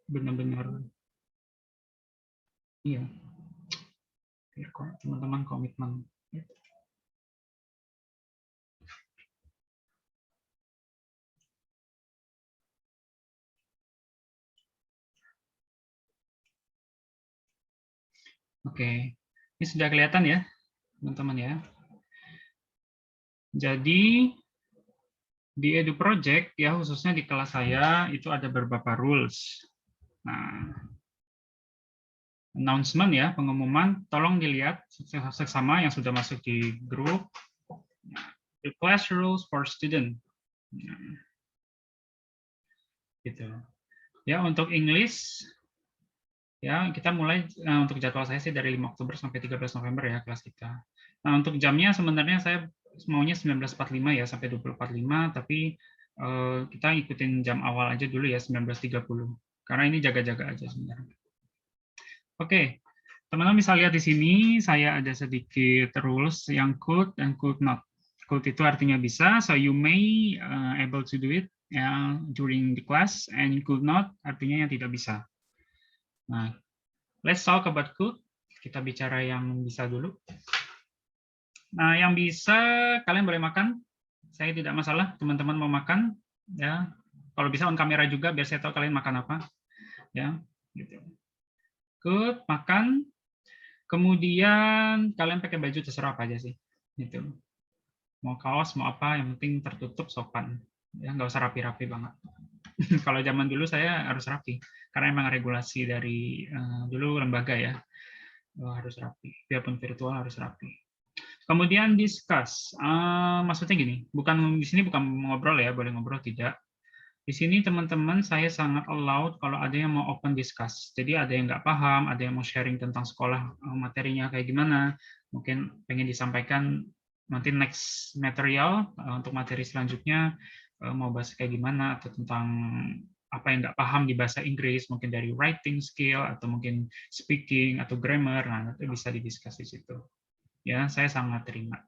benar-benar iya, teman-teman komitmen. Oke, ini sudah kelihatan ya, teman-teman ya. Jadi di Edu Project ya, khususnya di kelas saya itu ada beberapa rules. Nah, announcement ya, pengumuman, tolong dilihat seksama yang sudah masuk di grup. The class rules for student. Gitu. Ya, untuk English ya kita mulai untuk jadwal saya sih dari 5 Oktober sampai 13 November ya kelas kita. Nah, untuk jamnya sebenarnya saya maunya 19.45 ya sampai 20.45, tapi kita ikutin jam awal aja dulu ya 19.30. Karena ini jaga-jaga aja sebenarnya. Oke. Teman-teman bisa lihat di sini saya ada sedikit rules yang could dan could not. Could itu artinya bisa, so you may able to do it during the class, and could not artinya yang tidak bisa. Nah, let's talk about could. Kita bicara yang bisa dulu. Nah, yang bisa kalian boleh makan. Saya tidak masalah, teman-teman mau makan ya. Kalau bisa on kamera juga biar saya tahu kalian makan apa. Ya, gitu. Could makan. Kemudian kalian pakai baju terserah apa aja sih. Gitu. Mau kaos, mau apa, yang penting tertutup sopan. Ya, nggak usah rapi-rapi banget. Kalau zaman dulu saya harus rapi, karena emang regulasi dari dulu lembaga ya, harus rapi. Biarpun virtual harus rapi. Kemudian discuss, maksudnya gini, bukan di sini bukan ngobrol ya, boleh ngobrol tidak. Di sini teman-teman saya sangat allowed kalau ada yang mau open discuss. Jadi ada yang nggak paham, ada yang mau sharing tentang sekolah materinya kayak gimana, mungkin pengen disampaikan nanti next material untuk materi selanjutnya mau bahas kayak gimana atau tentang apa yang nggak paham di bahasa Inggris, mungkin dari writing skill atau mungkin speaking atau grammar, nah itu bisa didiskus di situ. Ya, saya sangat terima.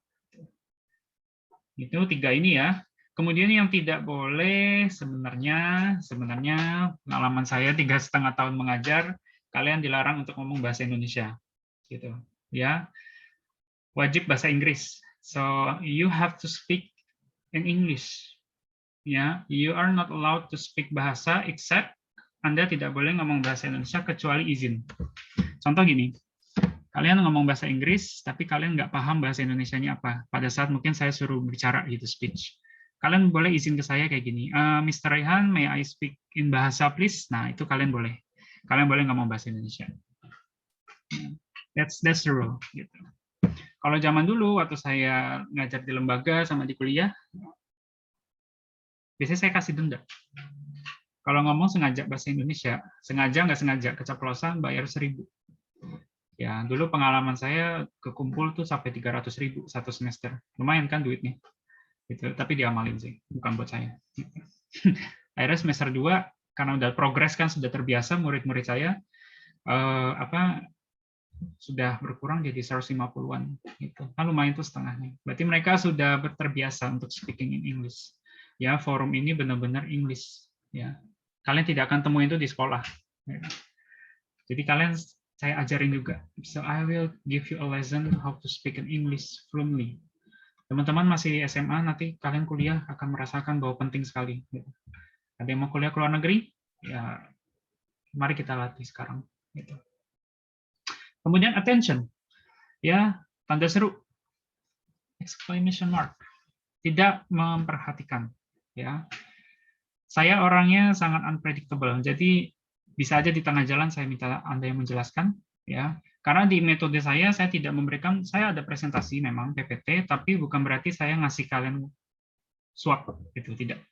Itu 3 ini ya. Kemudian yang tidak boleh sebenarnya pengalaman saya 3,5 tahun mengajar, kalian dilarang untuk ngomong bahasa Indonesia, gitu. Ya, wajib bahasa Inggris. So you have to speak in English. Ya, you are not allowed to speak bahasa except Anda tidak boleh ngomong bahasa Indonesia kecuali izin. Contoh gini, kalian ngomong bahasa Inggris, tapi kalian nggak paham bahasa Indonesianya apa. Pada saat mungkin saya suruh bicara gitu, speech. Kalian boleh izin ke saya kayak gini, Mr. Rehan, may I speak in bahasa please? Nah, itu kalian boleh. Kalian boleh ngomong bahasa Indonesia. That's the rule. Gitu. Kalau zaman dulu, waktu saya ngajar di lembaga sama di kuliah, biasanya saya kasih denda. Kalau ngomong sengaja bahasa Indonesia, sengaja nggak sengaja, keceplosan, bayar 1.000. Ya, dulu pengalaman saya kekumpul tuh sampai 300.000 satu semester. Lumayan kan duitnya. Gitu, tapi diamalin sih, bukan buat saya. Akhirnya semester 2, karena udah progres kan sudah terbiasa murid-murid saya sudah berkurang jadi 150-an gitu. Kan lumayan tuh setengahnya. Berarti mereka sudah terbiasa untuk speaking in English. Ya, forum ini benar-benar English ya. Kalian tidak akan temuin itu di sekolah. Ya. Jadi kalian saya ajarin juga. So I will give you a lesson how to speak in English fluently. Teman-teman masih di SMA, nanti kalian kuliah akan merasakan bahwa penting sekali. Ada yang mau kuliah ke luar negeri? Ya, mari kita latih sekarang. Gitu. Kemudian attention, ya tanda seru, exclamation mark, tidak memperhatikan. Ya, saya orangnya sangat unpredictable, jadi bisa aja di tengah jalan saya minta Anda yang menjelaskan. Ya, karena di metode saya tidak memberikan, saya ada presentasi memang PPT, tapi bukan berarti saya ngasih kalian swap, gitu tidak.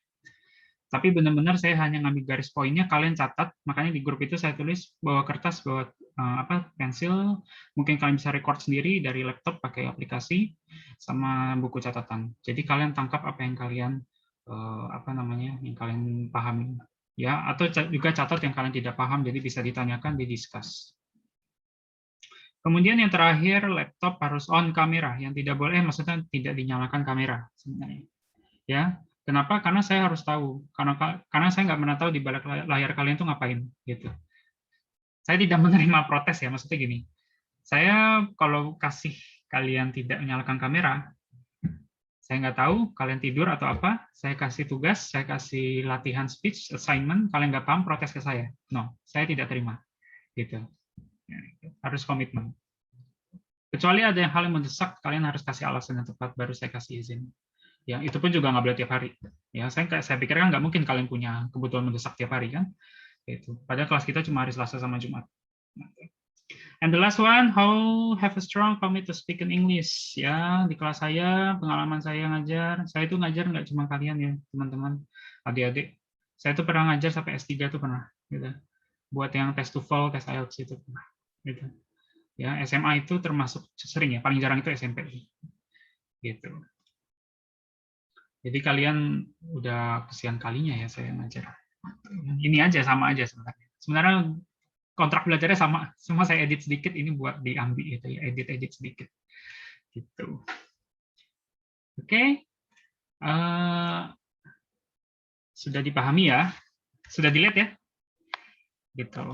Tapi benar-benar saya hanya ngambil garis poinnya, kalian catat. Makanya di grup itu saya tulis bawa kertas, bawa pensil. Mungkin kalian bisa record sendiri dari laptop pakai aplikasi sama buku catatan. Jadi kalian tangkap apa yang kalian yang kalian pahami. Ya, atau juga catat yang kalian tidak paham, jadi bisa ditanyakan, didiskus. Kemudian yang terakhir, laptop harus on kamera. Yang tidak boleh, maksudnya tidak dinyalakan kamera sebenarnya. Ya, Kenapa? Karena saya harus tahu. Karena saya nggak pernah tahu di balik layar kalian tuh ngapain gitu. Saya tidak menerima protes ya, maksudnya gini. Saya kalau kasih kalian tidak menyalakan kamera, saya nggak tahu kalian tidur atau apa, saya kasih tugas, saya kasih latihan speech, assignment, kalian nggak paham protes ke saya. No, saya tidak terima. Gitu. Harus komitmen. Kecuali ada hal yang mendesak, kalian harus kasih alasan yang tepat, baru saya kasih izin. Ya, itu pun juga nggak boleh tiap hari. Ya, saya pikir kan nggak mungkin kalian punya kebutuhan mendesak tiap hari kan. Itu. Padahal kelas kita cuma hari Selasa sama Jumat. And the last one, how have a strong commit to speak in English. Ya, di kelas saya, pengalaman saya ngajar, saya itu ngajar nggak cuma kalian ya, teman-teman, adik-adik. Saya itu pernah ngajar sampai S3 tuh pernah, gitu. Buat yang tes TOEFL, tes IELTS itu pernah, gitu. Ya, SMA itu termasuk sering ya, paling jarang itu SMP. Gitu. Jadi kalian udah kesian kalinya ya saya ngajar. Ini aja sama aja sebenarnya. Sebenarnya kontrak belajarnya sama, semua saya edit sedikit ini buat diambil gitu ya, edit sedikit gitu. Oke. Sudah dipahami ya? Sudah dilihat ya? Gitu.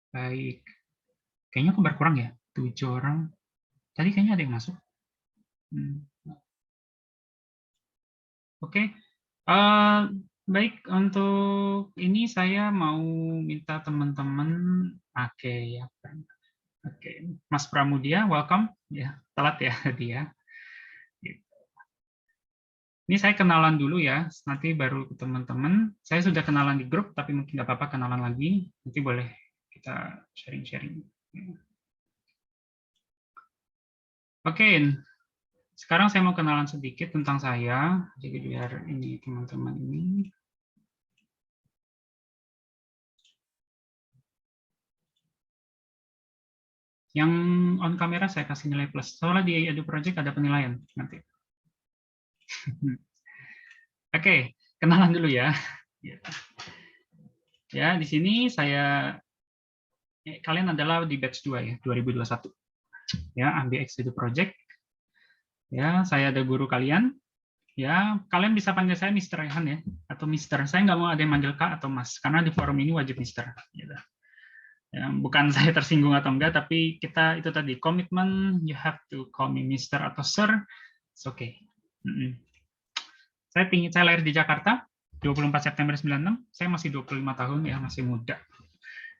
Baik. Kayaknya aku berkurang ya, 7 orang. Tadi kayaknya ada yang masuk. Oke. Baik, untuk ini saya mau minta teman-teman, oke ya, oke, Mas Pramudia, welcome, ya, telat ya dia. Ini saya kenalan dulu ya, nanti baru ke teman-teman. Saya sudah kenalan di grup, tapi mungkin nggak apa-apa kenalan lagi, nanti boleh kita sharing-sharing. Oke, sekarang saya mau kenalan sedikit tentang saya, jadi biar ini teman-teman ini. Yang on kamera saya kasih nilai plus. Soalnya di Edu Project ada penilaian nanti. Oke, kenalan dulu ya. Ya, di sini saya kalian adalah di batch 2 ya, 2021. Ya, ambil Edu Project. Ya, saya ada guru kalian. Ya, kalian bisa panggil saya Mr. Rehan ya, atau Mr. Saya nggak mau ada yang manggil Kak atau Mas, karena di forum ini wajib Mr. Gitu. Ya, bukan saya tersinggung atau enggak, tapi kita itu tadi komitmen, you have to call me Mr. atau Sir, it's okay. Saya lahir di Jakarta, 24 September 96, saya masih 25 tahun ya, masih muda.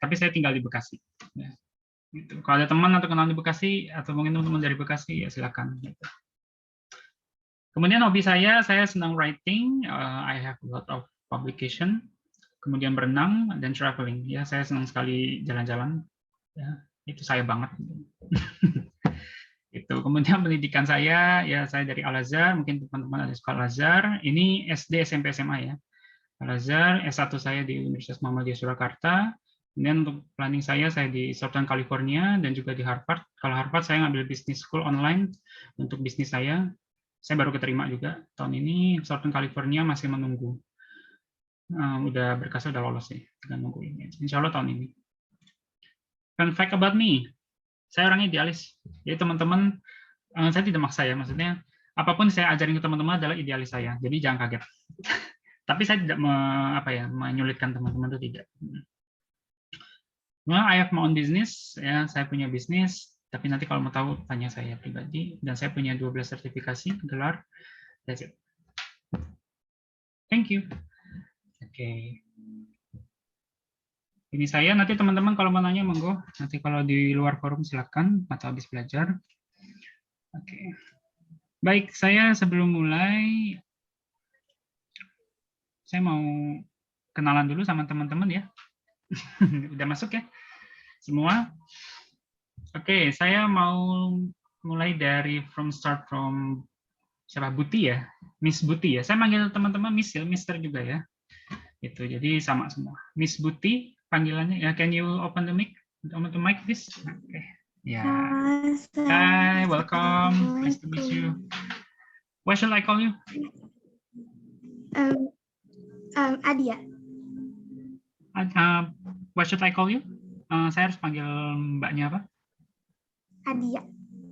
Tapi saya tinggal di Bekasi. Ya. Gitu. Kalau ada teman atau kenal di Bekasi, atau mungkin teman-teman dari Bekasi, ya silakan. Gitu. Kemudian hobi saya senang writing, I have a lot of publication, kemudian berenang dan traveling. Ya, saya senang sekali jalan-jalan. Ya, itu saya banget. Itu. Kemudian pendidikan saya, ya saya dari Al-Azhar, mungkin teman-teman ada sekolah Al-Azhar. Ini SD, SMP, SMA ya. Al-Azhar, S1 saya di Universitas Muhammadiyah Surakarta. Kemudian untuk planning saya di Southern California dan juga di Harvard. Kalau Harvard saya ngambil business school online untuk bisnis saya. Saya baru keterima juga tahun ini. Southern California masih menunggu. Udah berkasnya udah lolos sih, tinggal nunggu ini. Insya Allah tahun ini. Fun fact about me, saya orangnya idealis. Jadi teman-teman, saya tidak maksa ya, maksudnya apapun saya ajarin ke teman-teman adalah idealis saya. Jadi jangan kaget. Tapi saya tidak menyulitkan teman-teman itu tidak. Well, I have my own business, ya saya punya bisnis. Tapi nanti kalau mau tahu tanya saya pribadi. Dan saya punya 12 sertifikasi gelar. That's it. Thank you. Oke. Ini saya, nanti teman-teman kalau mau nanya, monggo. Nanti kalau di luar forum silakan atau habis belajar. Oke. Baik, saya sebelum mulai, saya mau kenalan dulu sama teman-teman ya. Udah masuk ya? Semua? Oke, saya mau mulai dari start from siapa? Buti ya? Miss Buti ya. Saya manggil teman-teman Miss ya, Mister juga ya. Itu jadi sama semua. Miss Buti panggilannya ya, can you open the mic please? Oke. Ya. Hi, welcome. Nice to meet you. What shall I call you? Adia. What should I call you? Saya harus panggil mbaknya apa? Adia.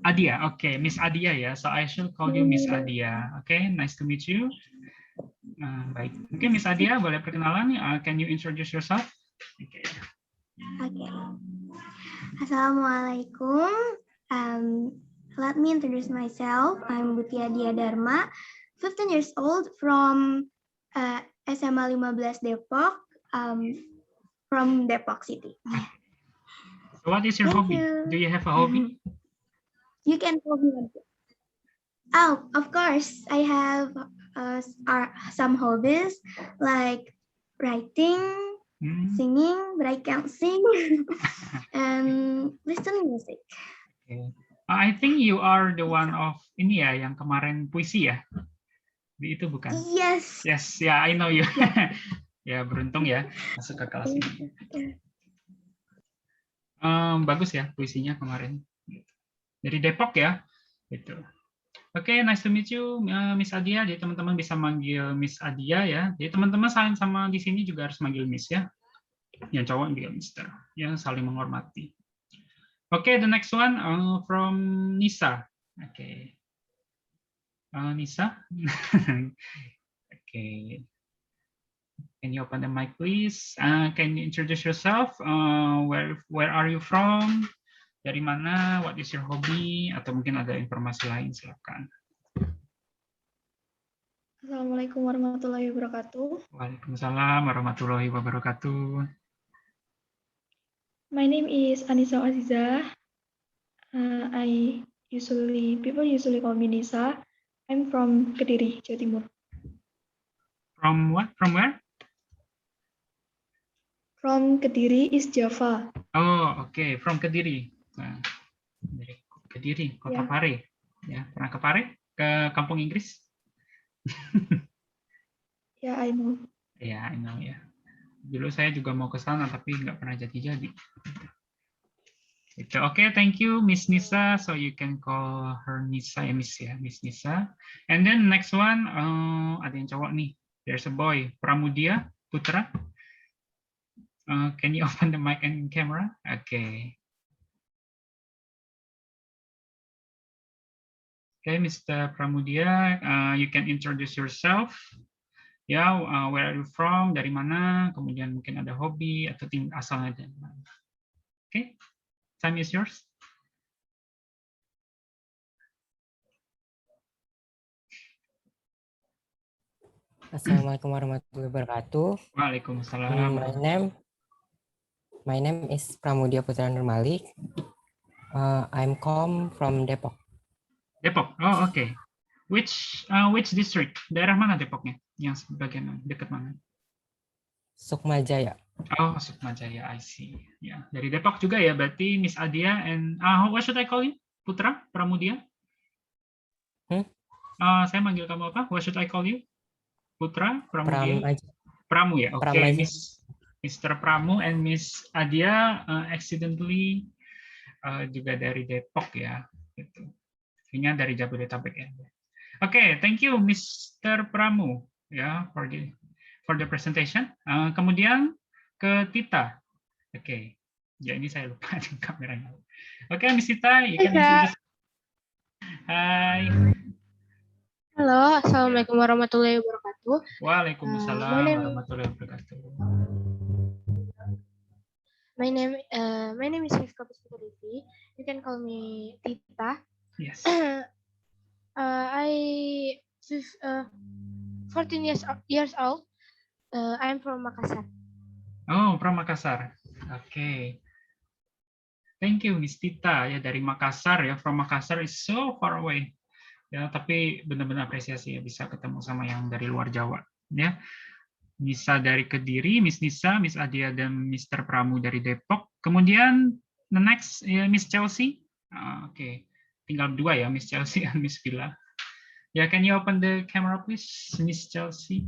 Adia. Okay, Miss Adia ya. So I should call you Miss Adia. Okay, nice to meet you. Baik. Mungkin Miss Adia boleh perkenalan. Can you introduce yourself? Okay. Okay. Assalamualaikum. Let me introduce myself. I'm Butia Dia Dharma, 15 years old from SMA 15 Depok, from Depok City. So what is your Thank hobby? you. Do you have a hobby? You can call me. Oh, of course. I have some hobbies like writing, singing, but I can't sing, and listening music. Okay. I think you are the one of ini ya yang kemarin puisi ya. Itu bukan? Yes. Yes, yeah, I know you. Ya beruntung ya masuk ke kelas ini. Bagus ya puisinya kemarin. Dari Depok ya. Gitu. Oke, nice to meet you, Miss Adia. Jadi teman-teman bisa manggil Miss Adia ya. Jadi teman-teman saling sama di sini juga harus manggil Miss ya. Yang cowok manggil Mister. Ya, saling menghormati. Oke, the next one from Nisa. Oke. Nisa. Okay. Can you open the mic, please? Can you introduce yourself? Where are you from? Dari mana? What is your hobby? Atau mungkin ada informasi lain, silakan. Assalamualaikum warahmatullahi wabarakatuh. Waalaikumsalam warahmatullahi wabarakatuh. My name is Anissa Aziza. People usually call me Nisa. I'm from Kediri, Jawa Timur. From what? From where? From Kediri, East Java. Oh, okay. From Kediri. Nah, dari Kediri, Kota Ya. Pare. Ya, pernah ke Pare? Ke kampung Inggris? Ya, I know. Ya, I know ya. Dulu saya juga mau ke sana tapi nggak pernah jadi-jadi. Itu oke, thank you Miss Nisa. So you can call her Nisa ya Miss ya, Miss Nisa. And then next one ada yang cowok nih. There's a boy, Pramudia Putra. Can you open the mic and camera? Okay. Okay, Mr. Pramudia, you can introduce yourself. Ya, where are you from? Dari mana? Kemudian mungkin ada hobi atau asalnya dari mana? Okay, time is yours. Assalamualaikum warahmatullahi wabarakatuh. Waalaikumsalam. My name is Pramudia Putra Nurmalik. I'm come from Depok. Depok. Oh, oke. Okay. Which district? Daerah mana Depoknya? Yang bagian dekat mana? Sukmajaya. Oh, Sukmajaya. I see. Ya, dari Depok juga ya. Berarti Miss Adia and what should I call you? Putra Pramudia? Saya manggil kamu apa? What should I call you? Putra Pramudia? Pramu ya. Oke, okay. Mr. Pramu and Miss Adia accidentally juga dari Depok ya. Gitu. Kayaknya dari Jabodetabek ya. Oke, thank you Mr. Pramu ya for the presentation. Kemudian ke Tita. Oke. Ya ini saya lupa di kameranya. Oke, Miss Tita, you can introduce. Hai. Halo, assalamualaikum warahmatullahi wabarakatuh. Waalaikumsalam warahmatullahi wabarakatuh. My name is Rizka Puspita Devi. You can call me Tita. Yes. I 14 years old. I'm from Makassar. Oh, from Makassar. Oke. Okay. Thank you, Miss Tita ya dari Makassar ya. From Makassar is so far away. Ya, tapi benar-benar apresiasi ya bisa ketemu sama yang dari luar Jawa. Ya, Nisa dari Kediri, Miss Nisa, Miss Adia dan Mr. Pramu dari Depok. Kemudian the next ya, Miss Chelsea. Oke, tinggal dua ya, Miss Chelsea dan Miss Villa. Ya, can you open the camera please, Miss Chelsea?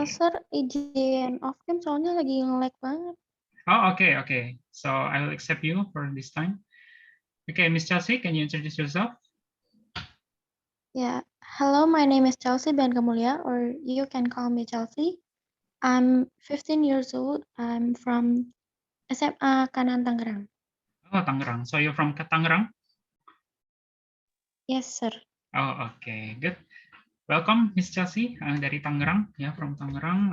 Sir, izin off cam soalnya lagi nge-lag banget. Oh, okay. So I will accept you for this time. Okay, Miss Chelsea, can you introduce yourself? Yeah, hello, my name is Chelsea Ben Kamulia, or you can call me Chelsea. I'm 15 years old. I'm from SMA Kanan Tangerang. Oh, Tangerang. So you're from Tangerang? Yes, sir. Oh, okay, good. Welcome, Miss Chelsea dari Tangerang, ya, from Tangerang.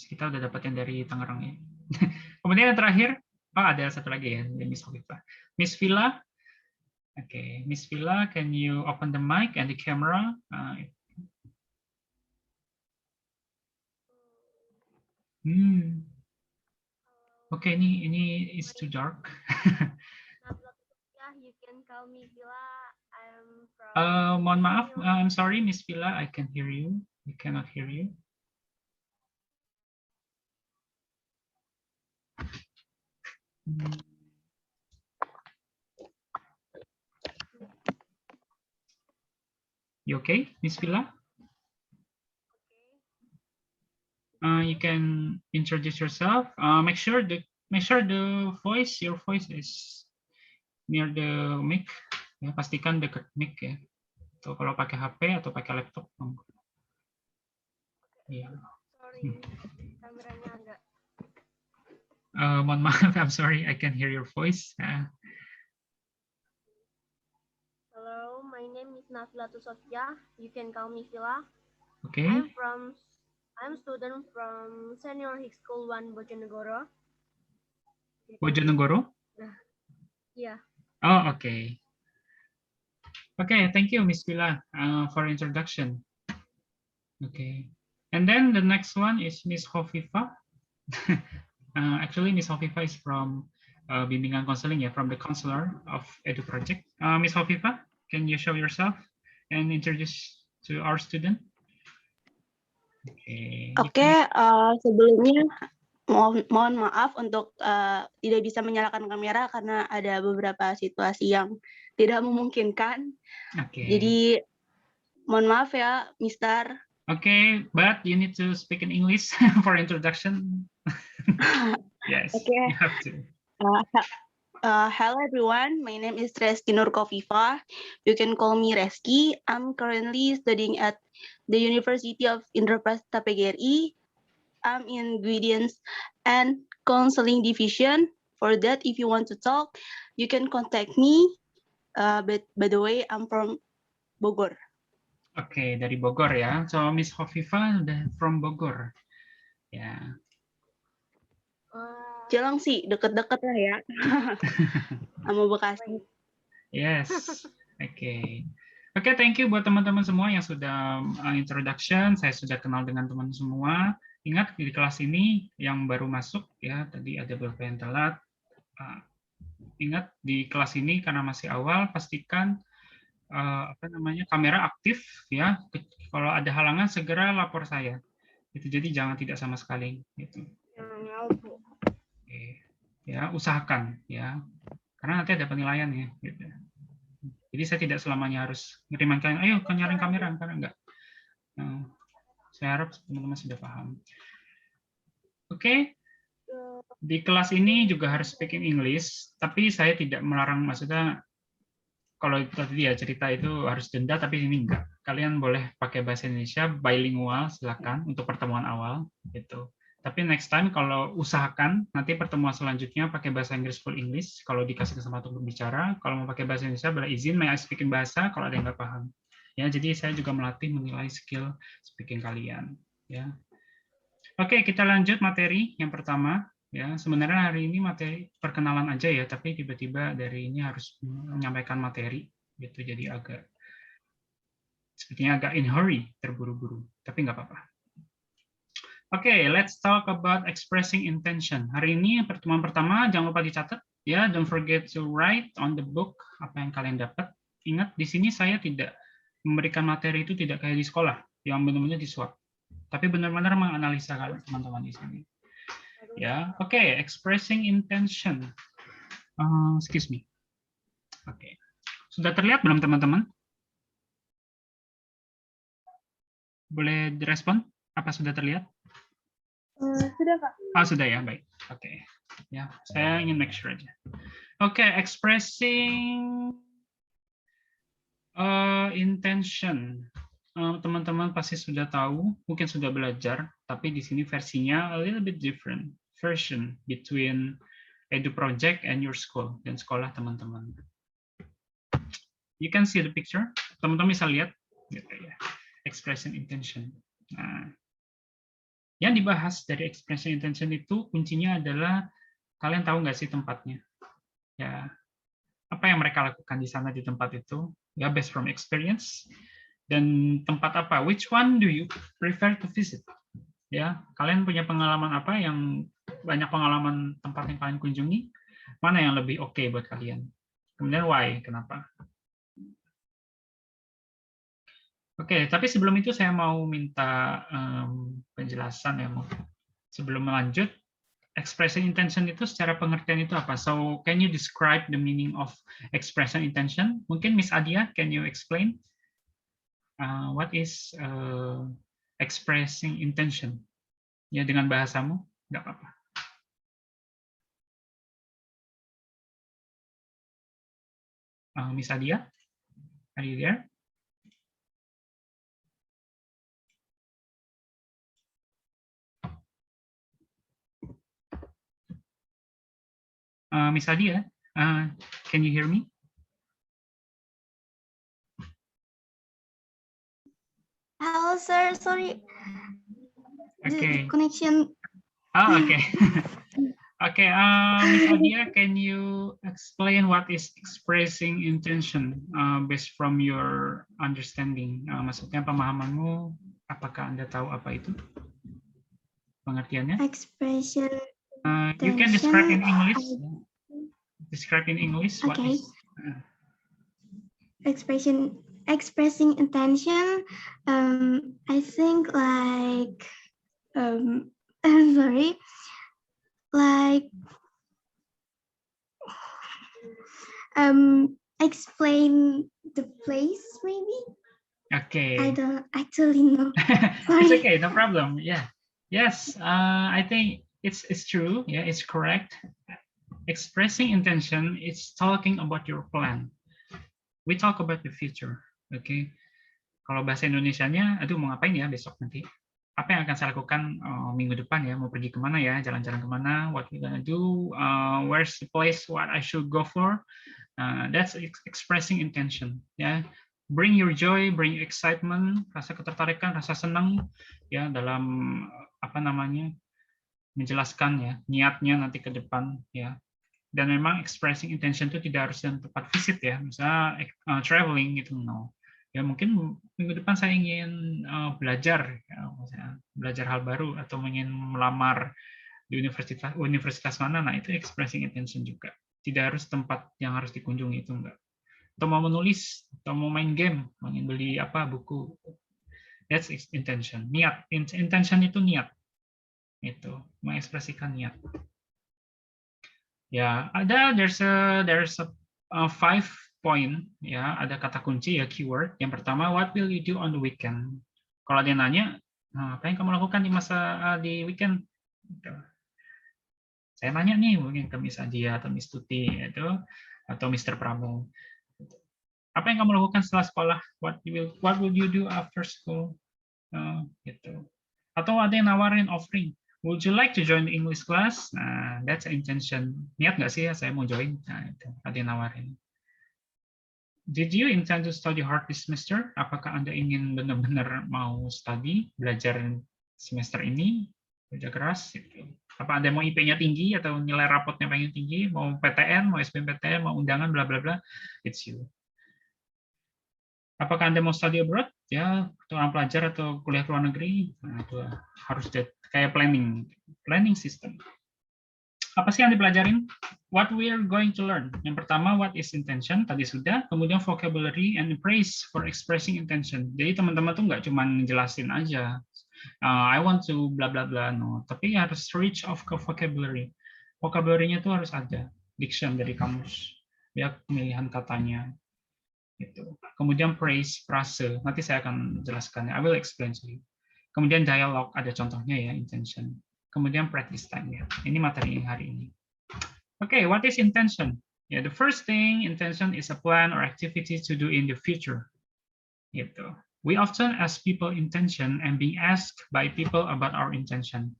Kita udah dapat yang dari Tangerang ya. Kemudian yang terakhir, ada satu lagi ya, Miss Hovifa. Miss Villa, okay, Miss Villa, can you open the mic and the camera? Okay, ini is too dark. You can call me Villa. I'm from. Mohon maaf, I'm sorry, Miss Villa, I can hear you. I cannot hear you. You okay, Miss Villa? You can introduce yourself. Make sure the your voice is near the mic. Ya, pastikan dekat mic ya. Atau kalau pakai HP atau pakai laptop. Ya. Sorry, kameranya agak. Mohon maaf, I'm sorry, I can hear your voice. Hello, my name is Nafila Sofia. You can call me Villa. Okay. I'm student from Senior High School 1 Bojonegoro. Bojonegoro? Yeah. Oh, okay. Okay, thank you, Miss Villa, for introduction. Okay. And then the next one is Miss Hovifa. Actually, Miss Hovifa is from Bimbingan Counseling, from the counselor of Edu Project. Miss Hovifa, can you show yourself and introduce to our student? Oke, sebelumnya mohon maaf untuk tidak bisa menyalakan kamera karena ada beberapa situasi yang tidak memungkinkan. Jadi mohon maaf ya, Mister. Okay, but you need to speak in English for introduction. Yes, okay. You have to. Hello everyone, my name is Reski Nur Kofifa. You can call me Reski. I'm currently studying at the University of Indraprastha PGRI. I'm in Guidance and Counseling Division. For that, if you want to talk, you can contact me. But by the way, I'm from Bogor. Okay, dari Bogor ya. So Miss Hovifa from Bogor. Ya. Jelang sih, deket-deket lah ya. Sama Bekasi. Yes. Okay. Oke, thank you buat teman-teman semua yang sudah introduction. Saya sudah kenal dengan teman semua. Ingat di kelas ini yang baru masuk ya, tadi ada beberapa yang telat. Ingat di kelas ini karena masih awal, pastikan kamera aktif ya. Kalau ada halangan segera lapor saya. Itu jadi jangan tidak sama sekali gitu. Ya, usahakan ya. Karena nanti ada penilaian ya gitu. Jadi saya tidak selamanya harus ngirimin kalian, ayo nyalain kamera, karena enggak. Saya harap teman-teman sudah paham. Oke. Di kelas ini juga harus speaking English, tapi saya tidak melarang, maksudnya kalau tadi ya cerita itu harus denda, tapi ini enggak. Kalian boleh pakai bahasa Indonesia bilingual, silakan untuk pertemuan awal gitu. Tapi next time kalau usahakan nanti pertemuan selanjutnya pakai bahasa Inggris full English. Kalau dikasih kesempatan untuk berbicara, kalau mau pakai bahasa Indonesia boleh izin, may I speaking bahasa kalau ada yang nggak paham. Ya, jadi saya juga melatih menilai skill speaking kalian. Ya. Oke, kita lanjut materi yang pertama. Ya, sebenarnya hari ini materi perkenalan aja ya, tapi tiba-tiba dari ini harus menyampaikan materi, gitu. Jadi sepertinya agak in hurry, terburu-buru. Tapi nggak apa-apa. Oke, let's talk about expressing intention. Hari ini pertemuan pertama, jangan lupa dicatat ya. Don't forget to write on the book apa yang kalian dapat. Ingat di sini saya tidak memberikan materi itu tidak kayak di sekolah yang benar-benar disuap, tapi benar-benar menganalisa kalian teman-teman di sini. Ya, oke, expressing intention. Excuse me. Oke, sudah terlihat belum teman-teman? Boleh direspon? Apa sudah terlihat? Sudah, Kak. Oh, sudah ya, baik. Oke. Ya, saya ingin make sure aja. Oke, expressing intention. Teman-teman pasti sudah tahu, mungkin sudah belajar, tapi di sini versinya a little bit different version between Edu Project and your school, dan sekolah teman-teman. You can see the picture. Teman-teman bisa lihat, gitu ya. Expression intention. Nah, yang dibahas dari expression intention itu kuncinya adalah kalian tahu nggak sih tempatnya? Ya, apa yang mereka lakukan di sana di tempat itu? Ya, based from experience. Dan tempat apa? Which one do you prefer to visit? Ya, kalian punya pengalaman apa yang banyak pengalaman tempat yang kalian kunjungi? Mana yang lebih oke buat kalian? Kemudian why? Kenapa? Oke, tapi sebelum itu saya mau minta penjelasan ya, sebelum melanjut. Expression intention itu secara pengertian itu apa? So, can you describe the meaning of expression intention? Mungkin Miss Adia, can you explain what is expressing intention? Ya, dengan bahasamu, nggak apa-apa. Miss Adia, are you there? Miss Adia, can you hear me? Hello, sir. Sorry. Okay. The connection. Oh, okay. Okay, Miss Adia, can you explain what is expressing intention based from your understanding? Maksudnya pemahamanmu, apakah Anda tahu apa itu? Pengertiannya? Expression. You can describe in English. Describe in English. What Okay. is Expressing intention. I think like. I'm sorry. Like. Explain the place maybe. Okay. I don't actually know. It's okay, no problem. Yeah. Yes, I think it's true. Yeah, it's correct. Expressing intention is talking about your plan. We talk about the future. Okay. Kalau bahasa Indonesianya, aduh mau ngapain ya besok nanti? Apa yang akan saya lakukan minggu depan ya? Mau pergi kemana ya? Jalan-jalan kemana? What we gonna do? Where's the place? What I should go for? That's expressing intention. Ya. Bring your joy, bring your excitement, rasa ketertarikan, rasa senang ya dalam apa namanya menjelaskan ya niatnya nanti ke depan ya. Dan memang expressing intention itu tidak harus dalam tempat visit ya, misalnya traveling gitu no. Ya mungkin minggu depan saya ingin belajar, ya, belajar hal baru atau ingin melamar di universitas mana, nah itu expressing intention juga. Tidak harus tempat yang harus dikunjungi itu enggak. Atau mau menulis, atau mau main game, mau ingin beli apa buku, that's intention. Niat, intention itu niat, itu mengekspresikan niat. Ya, there's a 5 point ya, ada kata kunci ya keyword. Yang pertama, what will you do on the weekend? Kalau dia nanya, apa yang kamu lakukan di weekend? Saya nanya nih mungkin ke Miss Adia atau Miss Tuti itu atau Mr. Pramo. Apa yang kamu lakukan setelah sekolah? What will you do after school? Gitu. Atau ada yang nawarin offering. Would you like to join the English class? Nah, that's intention. Niat nggak sih ya saya mau join? Nah, itu ada yang nawarin. Did you intend to study hard this semester? Apakah Anda ingin benar-benar mau study, belajar semester ini, kerja keras? Gitu. Apa Anda mau IP-nya tinggi atau nilai rapotnya pengen tinggi? Mau PTN, mau SBMPTN, mau undangan, bla bla bla? It's you. Apakah Anda mau study abroad? Ya, seorang pelajar atau kuliah ke luar negeri? Nah, itu harus kayak planning system. Apa sih yang dipelajarin? What we are going to learn. Yang pertama, what is intention? Tadi sudah. Kemudian vocabulary and praise for expressing intention. Jadi teman-teman tuh nggak cuma jelasin aja. I want to bla bla bla, no. Tapi harus reach of vocabulary. Vocabulary-nya tuh harus ada. Diction dari kamus. Ya, pemilihan katanya. Gitu. Kemudian praise, frase. Nanti saya akan jelaskannya. I will explain to you. Kemudian dialog, ada contohnya ya, intention. Kemudian practice time ya. Ini materi hari ini. Okay, what is intention? Yeah, the first thing, intention is a plan or activity to do in the future. Gitu. We often ask people intention and being asked by people about our intention.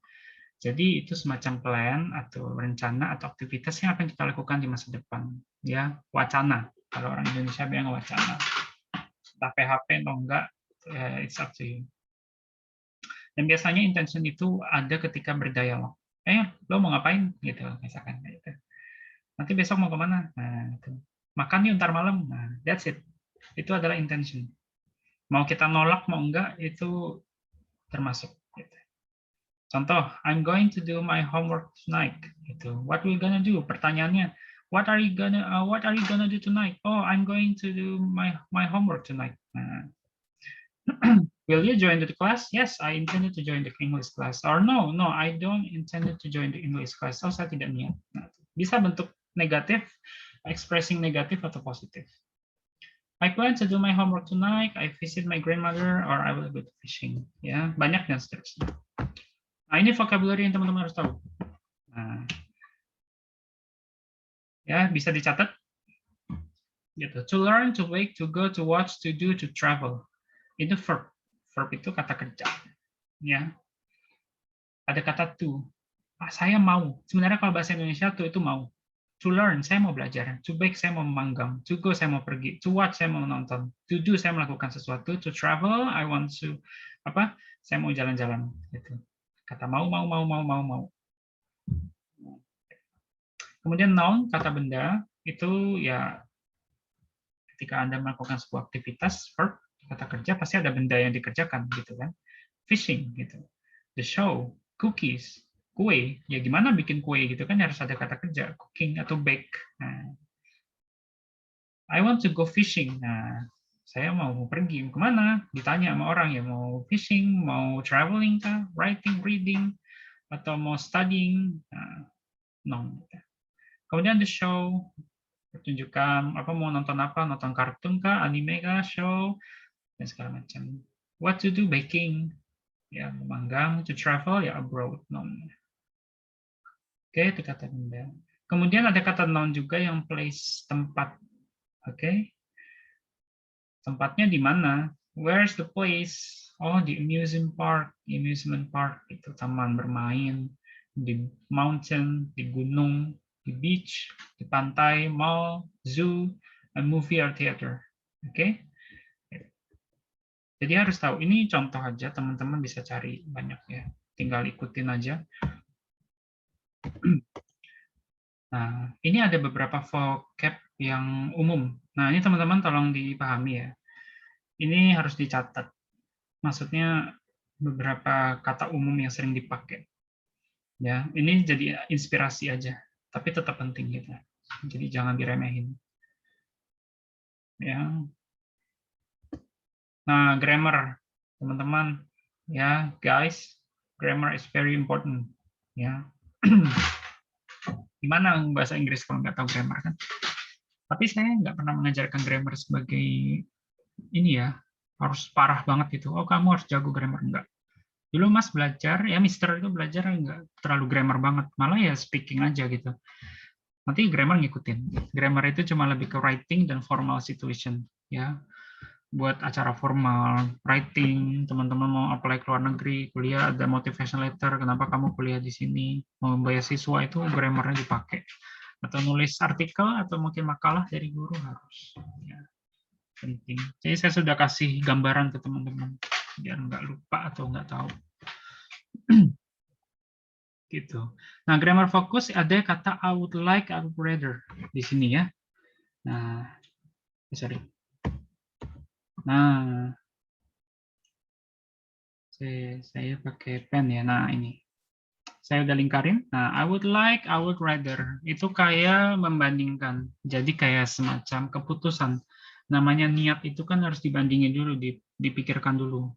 Jadi itu semacam plan atau rencana atau aktivitas yang akan kita lakukan di masa depan. Ya, wacana. Kalau orang Indonesia bilang wacana. Entah PHP atau enggak, it's up to you. Dan biasanya intention itu ada ketika berdialog. Lo mau ngapain? Gitu, misalkan. Gitu. Nanti besok mau kemana? Nah, itu. Makan yuk ntar malam. Nah, that's it. Itu adalah intention. Mau kita nolak, mau enggak, itu termasuk. Gitu. Contoh, I'm going to do my homework tonight. Gitu. What we gonna do? Pertanyaannya, what are you gonna do tonight? Oh, I'm going to do my homework tonight. Nah. Will you join the class? Yes, I intended to join the English class. Or no, I don't intended to join the English class. Oh, saya tidak niat. Nah, bisa bentuk negatif, expressing negatif atau positif. I plan to do my homework tonight. I visit my grandmother, or I will go to fishing. Ya, banyak dan seterusnya. Nah, ini vocabulary yang teman-teman harus tahu. Nah, ya, bisa dicatat. Gitu. To learn, to wake, to go, to watch, to do, to travel. Itu verb. Verb itu kata kerja. Ya. Ada kata to. Saya mau. Sebenarnya kalau bahasa Indonesia to itu mau. To learn, saya mau belajar. To bake, saya mau memanggang. To go, saya mau pergi. To watch, saya mau menonton. To do, saya melakukan sesuatu. To travel, I want to saya mau jalan-jalan. Gitu. Kata mau. Kemudian noun, kata benda, itu ya ketika Anda melakukan sebuah aktivitas, verb, kata kerja, pasti ada benda yang dikerjakan, gitu kan. Fishing, gitu. The show, cookies, kue, ya gimana bikin kue gitu kan harus ada kata kerja, cooking atau bake. Nah, I want to go fishing. Nah, saya mau pergi kemana? Ditanya sama orang ya mau fishing, mau traveling kah, writing, reading, atau mau studying. Nah, no. Kemudian the show, pertunjukan mau nonton apa? Nonton kartun kah, anime kah, show, dan segala macam. What to do? Baking, ya memanggang. To travel, ya abroad. No. Oke, itu kata benda. Kemudian ada kata noun juga yang place, tempat. Oke. Tempatnya di mana? Where's the place? Oh, di amusement park. Di amusement park itu taman bermain, di mountain, di gunung, di beach, di pantai, mall, zoo, a movie or theater. Oke. Jadi harus tahu. Ini contoh aja, teman-teman bisa cari banyak ya. Tinggal ikutin aja. Nah, ini ada beberapa vocab yang umum. Nah, ini teman-teman tolong dipahami ya. Ini harus dicatat. Maksudnya beberapa kata umum yang sering dipakai. Ya, ini jadi inspirasi aja, tapi tetap penting gitu. Jadi jangan diremehin. Ya. Nah, grammar, teman-teman, ya, guys, grammar is very important. Ya. Gimana bahasa Inggris kalau nggak tahu grammar kan? Tapi saya nggak pernah mengajarkan grammar sebagai ini ya, harus parah banget gitu. Oh, kamu harus jago grammar, enggak. Dulu Mas belajar, ya Mister itu belajar nggak terlalu grammar banget, malah ya speaking aja gitu. Nanti grammar ngikutin. Grammar itu cuma lebih ke writing dan formal situation ya. Buat acara formal, writing, teman-teman mau apply ke luar negeri, kuliah ada motivation letter, kenapa kamu kuliah di sini, mau beasiswa itu grammarnya dipakai. Atau nulis artikel atau mungkin makalah dari guru harus. Ya, penting. Jadi saya sudah kasih gambaran ke teman-teman biar nggak lupa atau nggak tahu. Gitu. Nah, grammar fokus ada kata I would like, I would rather di sini ya. Nah, sorry. Nah, saya pakai pen ya. Nah, ini. Saya udah lingkarin. Nah, I would like, I would rather. Itu kayak membandingkan. Jadi kayak semacam keputusan. Namanya niat itu kan harus dibandingin dulu, dipikirkan dulu.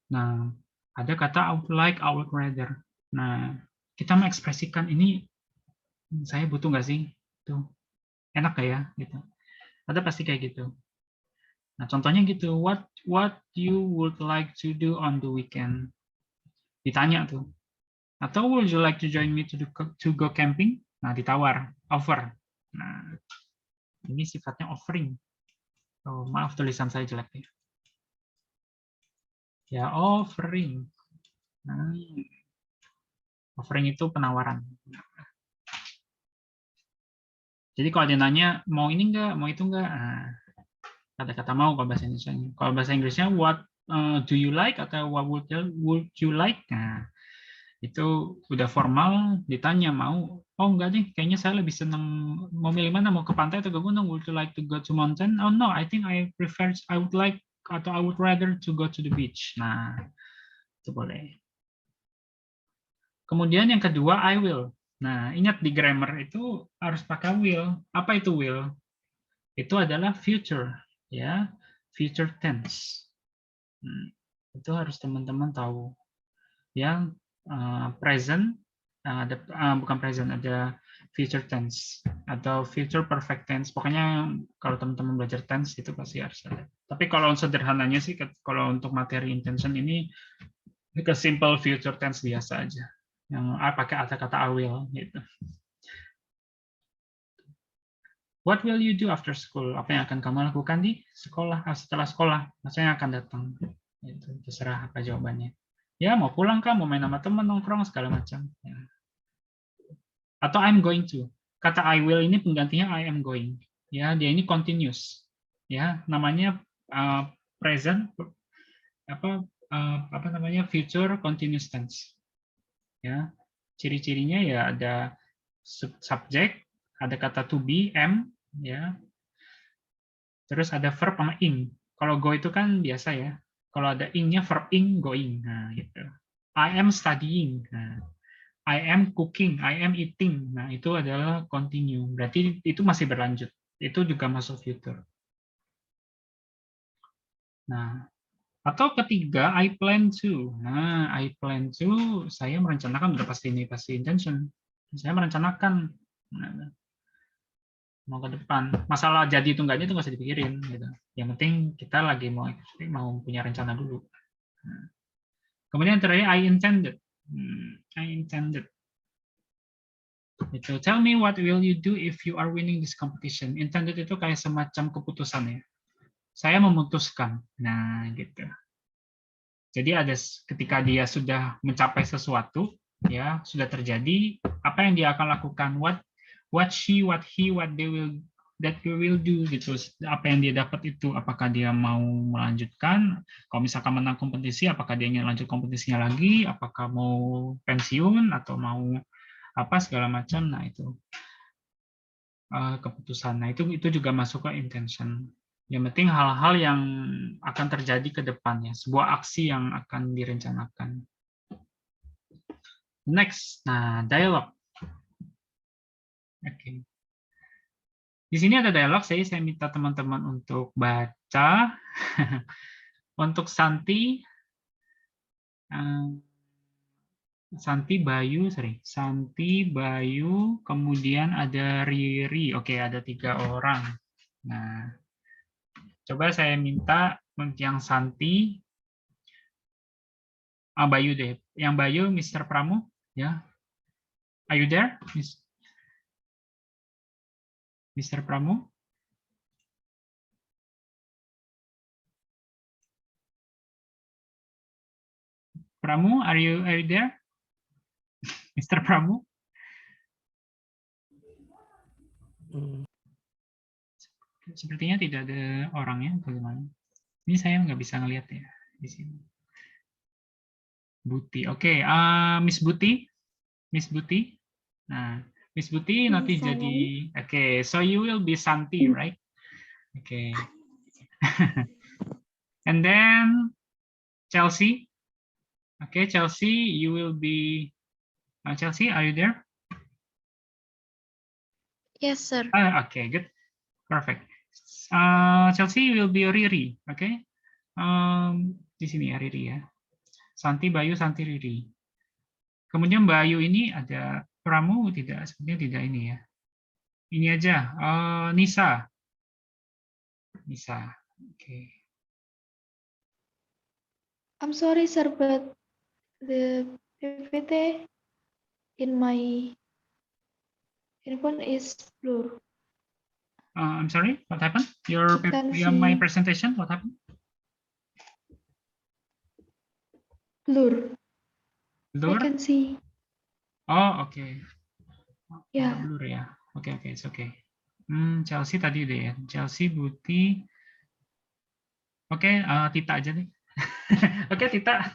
Nah, ada kata I would like, I would rather. Nah, kita mengekspresikan ini, saya butuh nggak sih? Tuh, enak nggak ya? Gitu. Ada pasti kayak gitu. Nah, contohnya gitu, what you would like to do on the weekend? Ditanya tuh. Atau would you like to join me to go camping? Nah, ditawar, offer. Nah, ini sifatnya offering. Oh, maaf tulisan saya jelek ya. Ya, offering. Nah, offering itu penawaran. Jadi kalau dia nanya mau ini enggak, mau itu enggak, nah, kata-kata mau kalau bahasa Indonesia. Kalau bahasa Inggrisnya what do you like atau what would you like? Nah, itu udah formal, ditanya mau. Oh enggak deh, kayaknya saya lebih senang mau milih mana, mau ke pantai atau ke gunung? Would you like to go to mountain? Oh no, I think I would like atau I would rather to go to the beach. Nah, itu boleh. Kemudian yang kedua, I will. Nah, ingat di grammar itu harus pakai will. Apa itu will? Itu adalah future, ya, future tense. Itu harus teman-teman tahu. Yang present, bukan present, ada future tense atau future perfect tense. Pokoknya kalau teman-teman belajar tense itu pasti harus ada. Tapi kalau sederhananya sih, kalau untuk materi intention ini ke simple future tense biasa aja. Yang pakai kata-kata I will gitu. What will you do after school? Apa yang akan kamu lakukan di sekolah setelah sekolah? Maksudnya akan datang. Itu terserah apa jawabannya. Ya mau pulang kah, mau main sama teman, nongkrong segala macam. Ya. Atau I'm going to. Kata I will ini penggantinya I am going. Ya, dia ini continuous. Ya, namanya present apa namanya future continuous tense. Ya, ciri-cirinya ya ada subjek, ada kata to be, am, ya. Terus ada verb sama ing. Kalau go itu kan biasa ya. Kalau ada ing-nya verb ing, going. Nah, gitu. I am studying. Nah, I am cooking, I am eating. Nah, itu adalah continue. Berarti itu masih berlanjut. Itu juga masuk future. Nah, atau ketiga, I plan to. Nah, I plan to, saya merencanakan, udah pasti ini, pasti intention. Saya merencanakan mau ke depan. Masalah jadi itu enggaknya itu nggak usah dipikirin. Gitu. Yang penting kita lagi mau punya rencana dulu. Kemudian yang terakhir, I intended. I intended. Itu, tell me what will you do if you are winning this competition. Intended itu kayak semacam keputusan ya. Saya memutuskan. Nah, gitu. Jadi ada ketika dia sudah mencapai sesuatu, ya sudah terjadi, apa yang dia akan lakukan? What she, what he, what they will do gitu. Apa yang dia dapat itu? Apakah dia mau melanjutkan? Kalau misalkan menang kompetisi, apakah dia ingin lanjut kompetisinya lagi? Apakah mau pensiun atau mau apa segala macam? Nah itu keputusan. Nah itu juga masuk ke intention. Yang penting hal-hal yang akan terjadi ke depannya, sebuah aksi yang akan direncanakan. Next, nah dialog. Oke. Di sini ada dialog, saya minta teman-teman untuk baca. Untuk Santi, Santi, Bayu, kemudian ada Riri. Oke, ada 3 orang. Nah, coba saya minta yang Santi, Bayu deh. Yang Bayu, Mr. Pramu, ya. Are you there, Mr. Pramu? Pramu, are you there, Mr. Pramu? Sepertinya tidak ada orangnya, bagaimana? Ini saya nggak bisa ngelihat ya di sini. Buti, oke. Miss Buti. Nah, Miss Buti nanti jadi, oke. So you will be Santi, right? Okay. And then Chelsea. Okay, Chelsea, you will be. Chelsea, are you there? Yes, sir. Okay, good, perfect. Chelsea will be Riri, okay? Di sini ya Riri ya. Santi, Bayu, Santi, Riri. Kemudian Bayu ini ada Pramu tidak? Sepertinya tidak ini ya. Ini aja. Nisa. Okay. I'm sorry, sir, but the PPT in my phone is blur. I'm sorry, what happened? My presentation, what happened? Blur. Blur? I can see. Oh, okay. Yeah. Blur ya. Okay, it's okay. Chelsea tadi udah ya. Chelsea, Buti. Oke, Tita aja nih. Oke, Tita.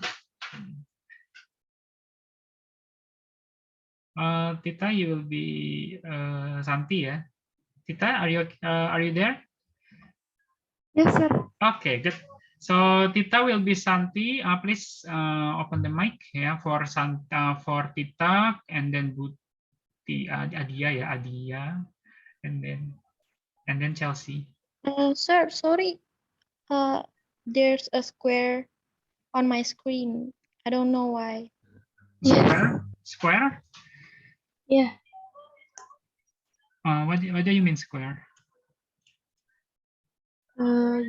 Tita, you will be Santi ya. Tita, are you there? Yes, sir. Okay, good. So Tita will be Santi. Please open the mic ya for Tita, and then Buti, Adia ya, Adia, and then Chelsea. Sir, sorry. There's a square on my screen. I don't know why. Square? Yeah. What do you mean square? Can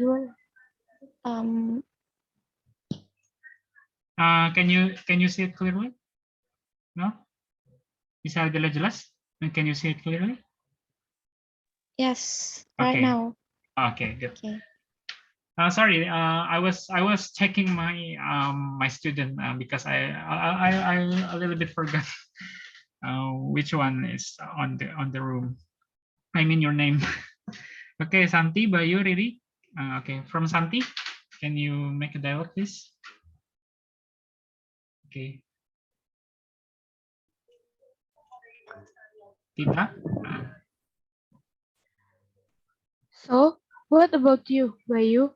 you see it clearly? No? Bisa jelas? Can you see it clearly? Yes, right Okay. now. Okay, good. Okay. Sorry, I was checking my my student because I a little bit forgot which one is on the room. I mean your name. Okay, Santi, Bayu, Riri. Okay, from Santi, can you make a dialogue, please? Okay. Tita. So, what about you, Bayu?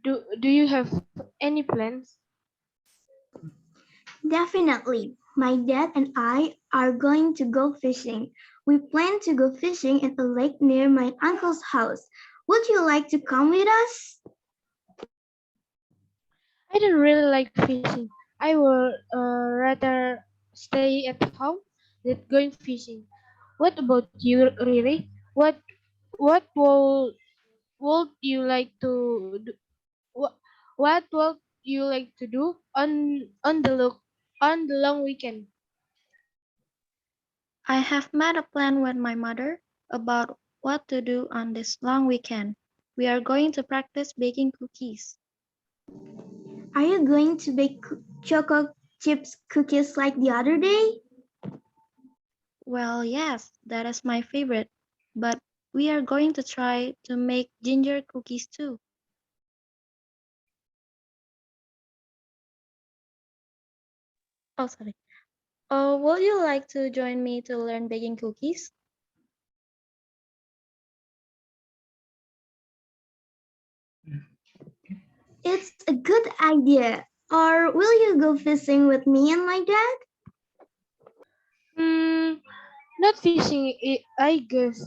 Do you have any plans? Definitely. My dad and I are going to go fishing. We plan to go fishing in a lake near my uncle's house. Would you like to come with us? I don't really like fishing. I would rather stay at home than going fishing. What about you, Riri? What would you like to do? What would you like to do on the long weekend? I have made a plan with my mother about what to do on this long weekend. We are going to practice baking cookies. Are you going to bake chocolate chips cookies like the other day? Well, yes, that is my favorite. But we are going to try to make ginger cookies too. Oh, sorry. Would you like to join me to learn baking cookies? It's a good idea. Or will you go fishing with me and my dad? Not fishing, I guess.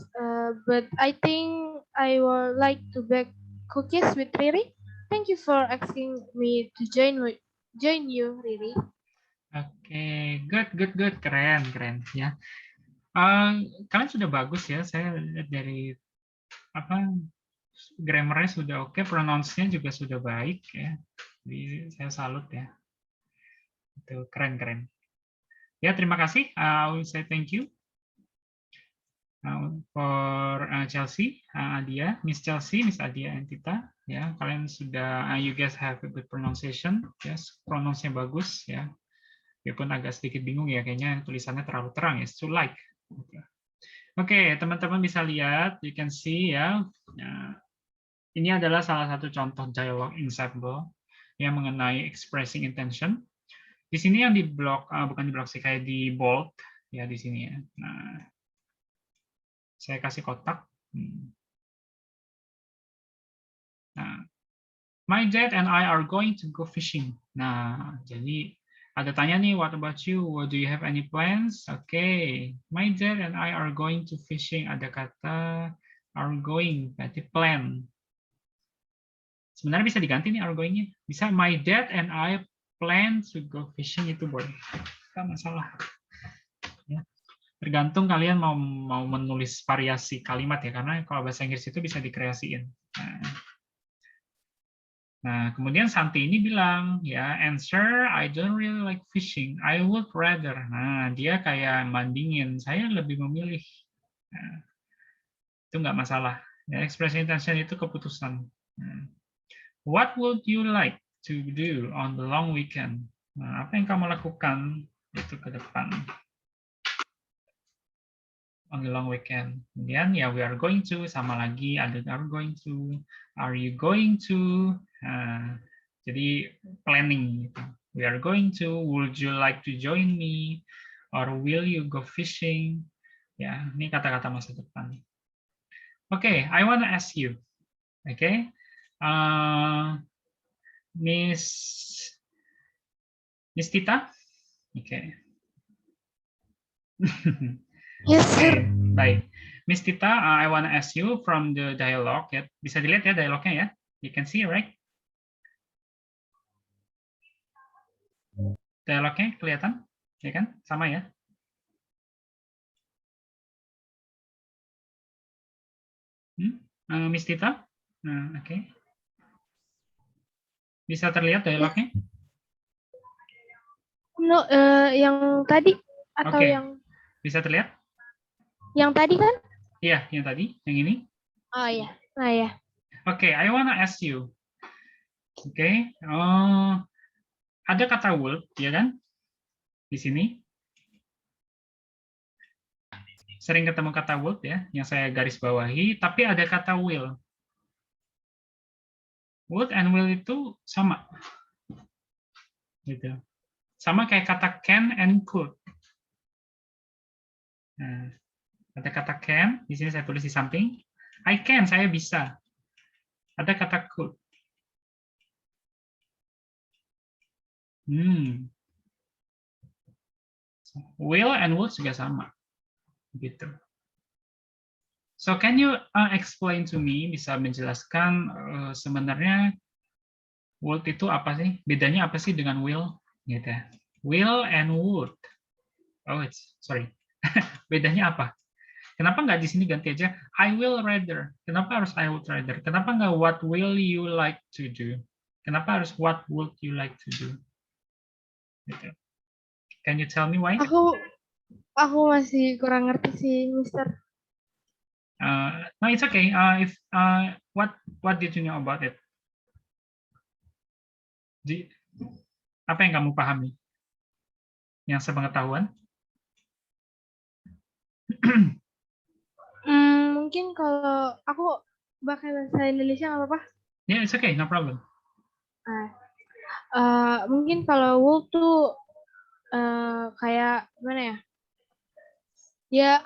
But I think I would like to bake cookies with Riri. Thank you for asking me to join you, Riri. Oke, good, keren ya. Kalian sudah bagus ya. Saya lihat dari grammarnya sudah oke, pronounce-nya juga sudah baik ya. Jadi saya salut ya. Itu keren. Ya, terima kasih. I will say thank you for Chelsea, Adia, Miss Chelsea, Miss Adia, and Tita. Ya, kalian sudah, you guys have a good pronunciation. Yes, pronounce-nya bagus ya. Walaupun agak sedikit bingung ya, kayaknya tulisannya terlalu terang ya. So like. Oke, teman-teman bisa lihat, you can see ya. Ini adalah salah satu contoh dialog ensemble yang mengenai expressing intention. Di sini yang di blok, bukan di blok sih, kayak di bold ya di sini ya. Nah, saya kasih kotak. Nah, my dad and I are going to go fishing. Nah, jadi ada tanya nih, what about you? Do you have any plans? Okay, my dad and I are going to fishing. Ada kata are going, berarti plan. Sebenarnya bisa diganti nih are going-nya. Bisa my dad and I plan to go fishing, itu boleh. Tidak masalah. Ya. Tergantung kalian mau menulis variasi kalimat ya, karena kalau bahasa Inggris itu bisa dikreasiin. Nah, kemudian Santi ini bilang, ya, answer, I don't really like fishing. I would rather. Nah, dia kayak bandingin, saya lebih memilih. Nah, itu nggak masalah. Ya, express intention itu keputusan. What would you like to do on the long weekend? Nah, apa yang kamu lakukan itu ke depan? on the long weekend. Kemudian ya we are going to, sama lagi ada are going to, are you going to. Jadi planning gitu. We are going to, would you like to join me, or will you go fishing. Ya, ini kata-kata masa depan. Okay, I want to ask you. Okay, Miss Tita. Okay. Yes, Okay, sir. baik. Miss Tita, I want to ask you from the dialogue. Ya. Bisa dilihat ya dialognya ya? You can see, right? Dialognya kelihatan? Ya kan? Sama ya? Miss Tita? Oke. Bisa terlihat dialognya? No, yang tadi atau Oke. yang Bisa terlihat? tadi kan? Iya, yang tadi, yang ini. Oh iya. Nah ya. Oke, I wanna ask you. Oke, ada kata would, ya kan? Di sini. Sering ketemu kata would ya, yang saya garis bawahi, tapi ada kata will. Would and will itu sama. Gitu. Sama kayak kata can and could. Nah, ada kata can, di sini saya tulis di samping. I can, saya bisa. Ada kata could. Will and would juga sama. Gitu. So can you explain to me, bisa menjelaskan sebenarnya would itu apa sih? Bedanya apa sih dengan will? Gitu. Will and would. Oh, sorry. Bedanya apa? Kenapa nggak di sini ganti aja I will rather? Kenapa harus I would rather? Kenapa nggak what will you like to do? Kenapa harus what would you like to do? Gitu. Can you tell me why? Aku masih kurang ngerti sih, Mister. No, it's okay. What did you know about it? Apa yang kamu pahami? Yang sepengetahuan? Mungkin kalau aku pakai bahasa Indonesia nggak apa-apa? Yeah, it's okay, no problem. Mungkin kalau would tuh kayak gimana ya? Ya,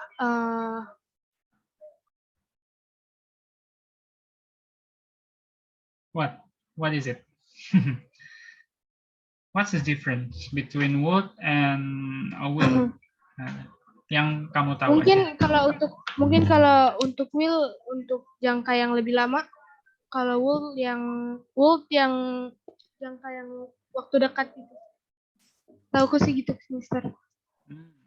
What is it? What's the difference between would and will? Yang kamu tahu mungkin aja. kalau untuk will untuk jangka yang lebih lama, kalau would yang jangka yang waktu dekat gitu. Tahuku sih gitu, Mister.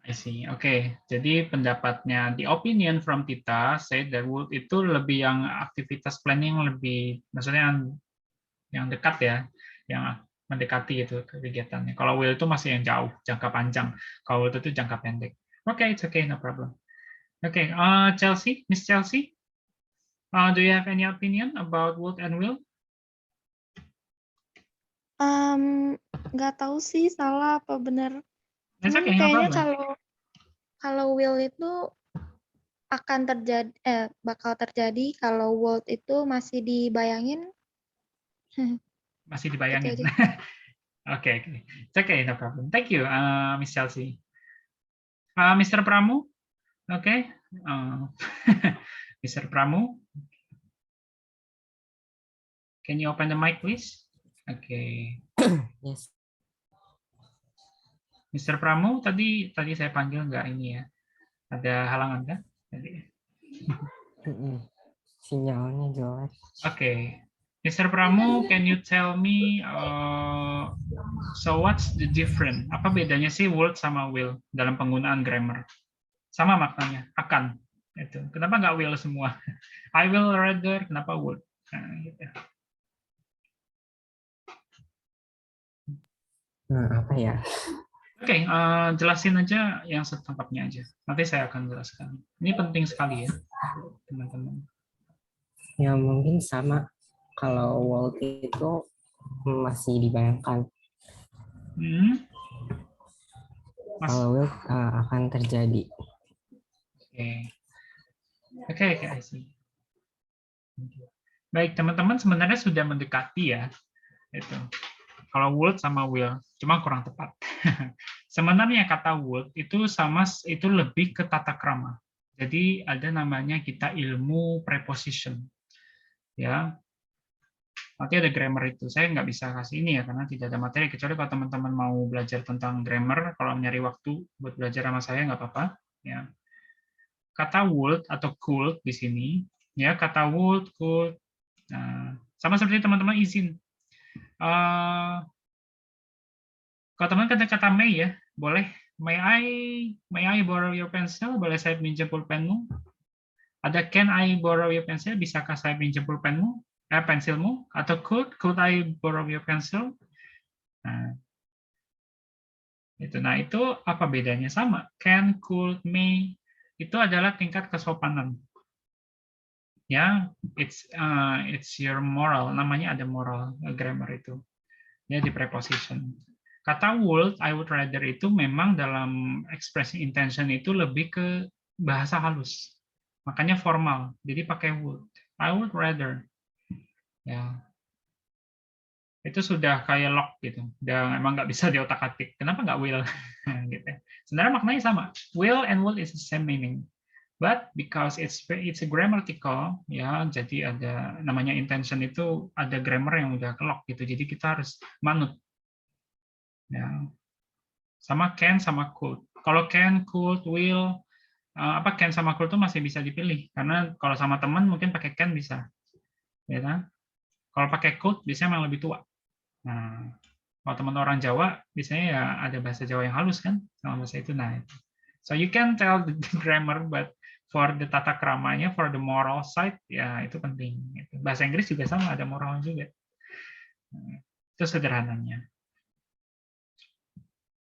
I see. Oke. Jadi pendapatnya, the opinion from Tita say that would itu lebih yang aktivitas planning lebih, maksudnya yang dekat ya, yang mendekati itu kegiatannya. Kalau will itu masih yang jauh, jangka panjang. Kalau would itu jangka pendek. Oke, it's okay, no problem. Oke, Chelsea, Miss Chelsea, do you have any opinion about would and will? Nggak tahu sih salah apa benar. It's okay, no Kayaknya problem. kalau will itu akan terjadi, bakal terjadi. Kalau would itu masih dibayangin. Masih dibayangin. Gitu Oke, it's okay, no problem. Thank you, Miss Chelsea. Mr. Pramu, okay. Mr. Pramu, can you open the mic, please? Okay. Yes. Mr. Pramu, tadi saya panggil nggak ini ya? Ada halangan kan? Sinyalnya jelek. Okay. Mr. Pramu, can you tell me, so what's the difference? Apa bedanya sih would sama will dalam penggunaan grammar? Sama maknanya, akan. Itu. Kenapa nggak will semua? I will rather, kenapa would? Nah, gitu. Apa ya? Oke, jelasin aja yang setangkapnya aja. Nanti saya akan jelaskan. Ini penting sekali ya, teman-teman. Ya mungkin sama. Kalau would itu masih dibayangkan. Kalau will akan terjadi. Oke, I see. Baik, teman-teman sebenarnya sudah mendekati ya. Itu. Kalau would sama will, cuma kurang tepat. Sebenarnya kata would itu itu lebih ke tata krama. Jadi ada namanya kita ilmu preposition. Ya. Nanti ada grammar itu. Saya nggak bisa kasih ini ya karena tidak ada materi, kecuali kalau teman-teman mau belajar tentang grammar, kalau nyari waktu buat belajar sama saya nggak apa-apa, ya. Kata would atau could di sini, ya, kata would, could, nah, sama seperti teman-teman izin. Kalau teman kata may ya, boleh. May I borrow your pencil? Boleh saya pinjam pulpenmu? Ada can I borrow your pencil? Bisakah saya pinjam pulpenmu? Pensilmu? Atau could I borrow your pencil? Nah, itu apa bedanya? Sama. Can, could, may itu adalah tingkat kesopanan. Ya, it's your moral. Namanya ada moral grammar itu. Ya, di preposition. Kata would, I would rather itu memang dalam expressing intention itu lebih ke bahasa halus. Makanya formal. Jadi pakai would. I would rather. Ya. Itu sudah kayak lock gitu. Udah emang nggak bisa diotak-atik. Kenapa nggak will? Gitu. Sebenarnya maknanya sama. Will and would is the same meaning. But because it's a grammatical, ya, jadi ada namanya intention itu ada grammar yang udah lock gitu. Jadi kita harus manut. Ya. Sama can sama could. Kalau can, could, will, can sama could itu masih bisa dipilih karena kalau sama teman mungkin pakai can bisa. Ya kan? Kalau pakai could biasanya memang lebih tua. Nah, kalau teman orang Jawa biasanya ya ada bahasa Jawa yang halus kan sama bahasa itu. Nah, so you can tell the grammar, but for the tata kramanya, for the moral side, ya itu penting. Bahasa Inggris juga sama, ada moral juga. Itu sederhananya.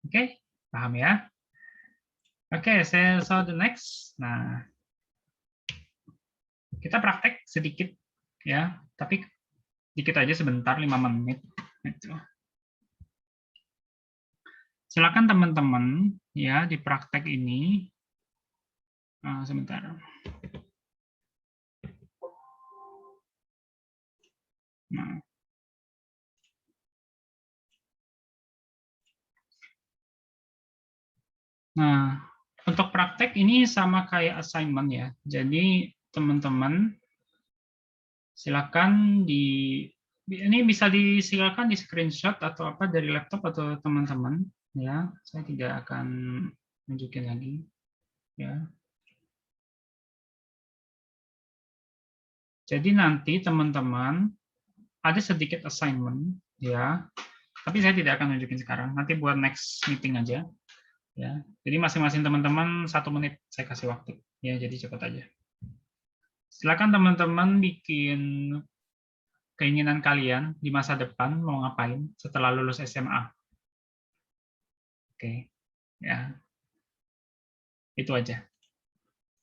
Oke, paham ya? Oke, so the next. Nah, kita praktek sedikit ya, tapi dikit aja sebentar, 5 menit. Silakan teman-teman ya di praktek ini. Sebentar. Nah, untuk praktek ini sama kayak assignment ya. Jadi teman-teman silakan ini bisa disilakan di screenshot atau apa dari laptop atau teman-teman ya. Saya tidak akan tunjukin lagi ya. Jadi nanti teman-teman ada sedikit assignment ya. Tapi saya tidak akan tunjukin sekarang. Nanti buat next meeting aja. Ya, jadi masing-masing teman-teman 1 menit saya kasih waktu. Ya, jadi cepat aja. Silakan teman-teman bikin keinginan kalian di masa depan mau ngapain setelah lulus SMA. Oke, ya. Itu aja.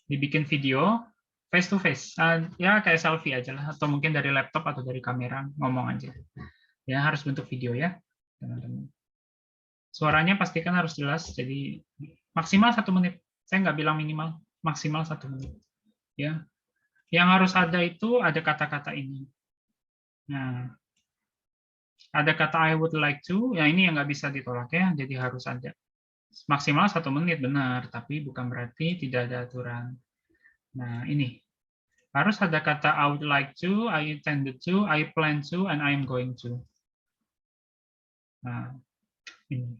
Dibikin video face to face. Ya kayak selfie aja lah, atau mungkin dari laptop atau dari kamera ngomong aja. Ya harus bentuk video ya, teman-teman. Suaranya pastikan harus jelas, jadi maksimal 1 menit. Saya nggak bilang minimal, maksimal 1 menit. Ya, yang harus ada itu ada kata-kata ini. Nah, ada kata I would like to, ya ini yang nggak bisa ditolak ya, jadi harus ada. Maksimal 1 menit benar, tapi bukan berarti tidak ada aturan. Nah, ini harus ada kata I would like to, I intended to, I plan to, and I am going to. Nah, ini.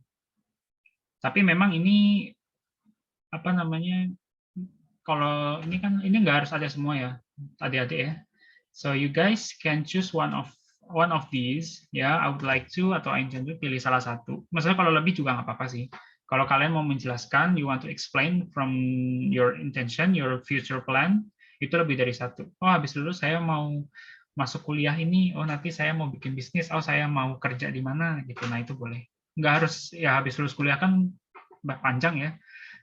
Tapi memang ini apa namanya? Kalau ini kan ini nggak harus ada semua ya, adik-adik ya. So you guys can choose one of these ya. I would like to atau I intend to, pilih salah satu. Maksudnya kalau lebih juga nggak apa-apa sih. Kalau kalian mau menjelaskan, you want to explain from your intention, your future plan, itu lebih dari satu. Oh habis lulus saya mau masuk kuliah ini. Oh nanti saya mau bikin bisnis. Oh saya mau kerja di mana gitu. Nah itu boleh. Nggak harus ya habis lulus kuliah kan panjang ya.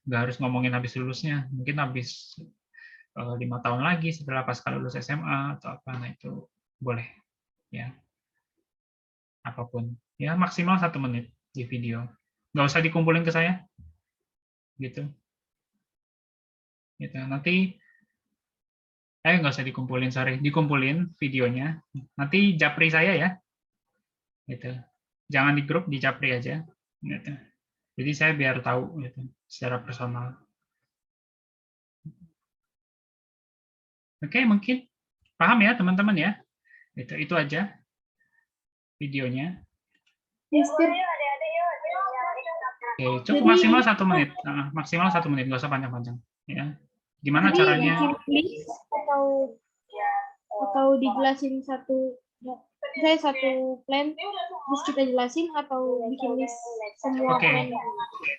Nggak harus ngomongin habis lulusnya. Mungkin habis 5 tahun lagi setelah pasca lulus SMA atau apa, nah itu boleh ya, apapun ya, maksimal 1 menit di video, nggak usah dikumpulin ke saya gitu. Gitu. Nanti nggak usah dikumpulin, sorry, dikumpulin videonya. Nanti japri saya ya, gitu. Jangan di grup, di japri aja. Gitu. Jadi saya biar tahu gitu, secara personal. Oke, mungkin paham ya teman-teman ya. Itu aja videonya. Yes, sir. Oke, cukup Jadi- maksimal 1 menit. Nah, maksimal 1 menit, nggak usah panjang-panjang. Ya. Gimana Jadi caranya? bikin list atau dijelasin satu, saya satu plan terus kita jelasin atau bikin list semua Oke. plan.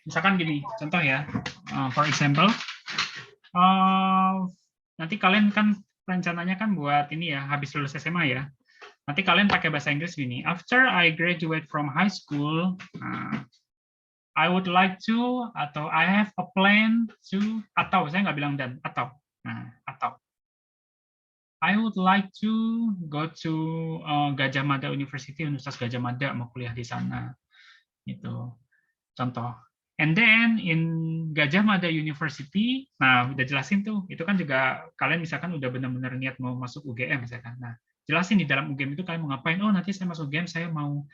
Misalkan gini, contoh ya. For example, nanti kalian kan rencananya kan buat ini ya, habis lulus SMA ya. Nanti kalian pakai bahasa Inggris gini. After I graduate from high school, I would like to, atau I have a plan to, atau saya nggak bilang dan, atau. Atau. I would like to go to Gajah Mada University, Universitas Gajah Mada, mau kuliah di sana. Gitu. Contoh. And then in Gajah Mada University, nah udah jelasin tuh, itu kan juga kalian misalkan udah benar-benar niat mau masuk UGM misalkan. Nah, jelasin di dalam UGM itu kalian mau ngapain. Oh, nanti saya masuk UGM, saya mau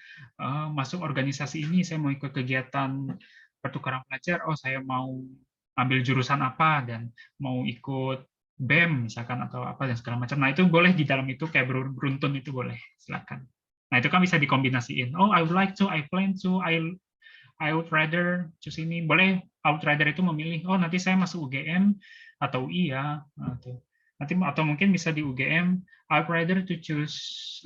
masuk organisasi ini, saya mau ikut kegiatan pertukaran pelajar. Oh, saya mau ambil jurusan apa dan mau ikut BEM misalkan atau apa dan segala macam. Nah, itu boleh di dalam itu kayak beruntun itu boleh. Silakan. Nah, itu kan bisa dikombinasiin. Oh, I would like to, I plan to, I would rather choose ini. Boleh I would rather itu memilih, oh nanti saya masuk UGM atau UI ya. Nanti atau mungkin bisa di UGM, I would rather to choose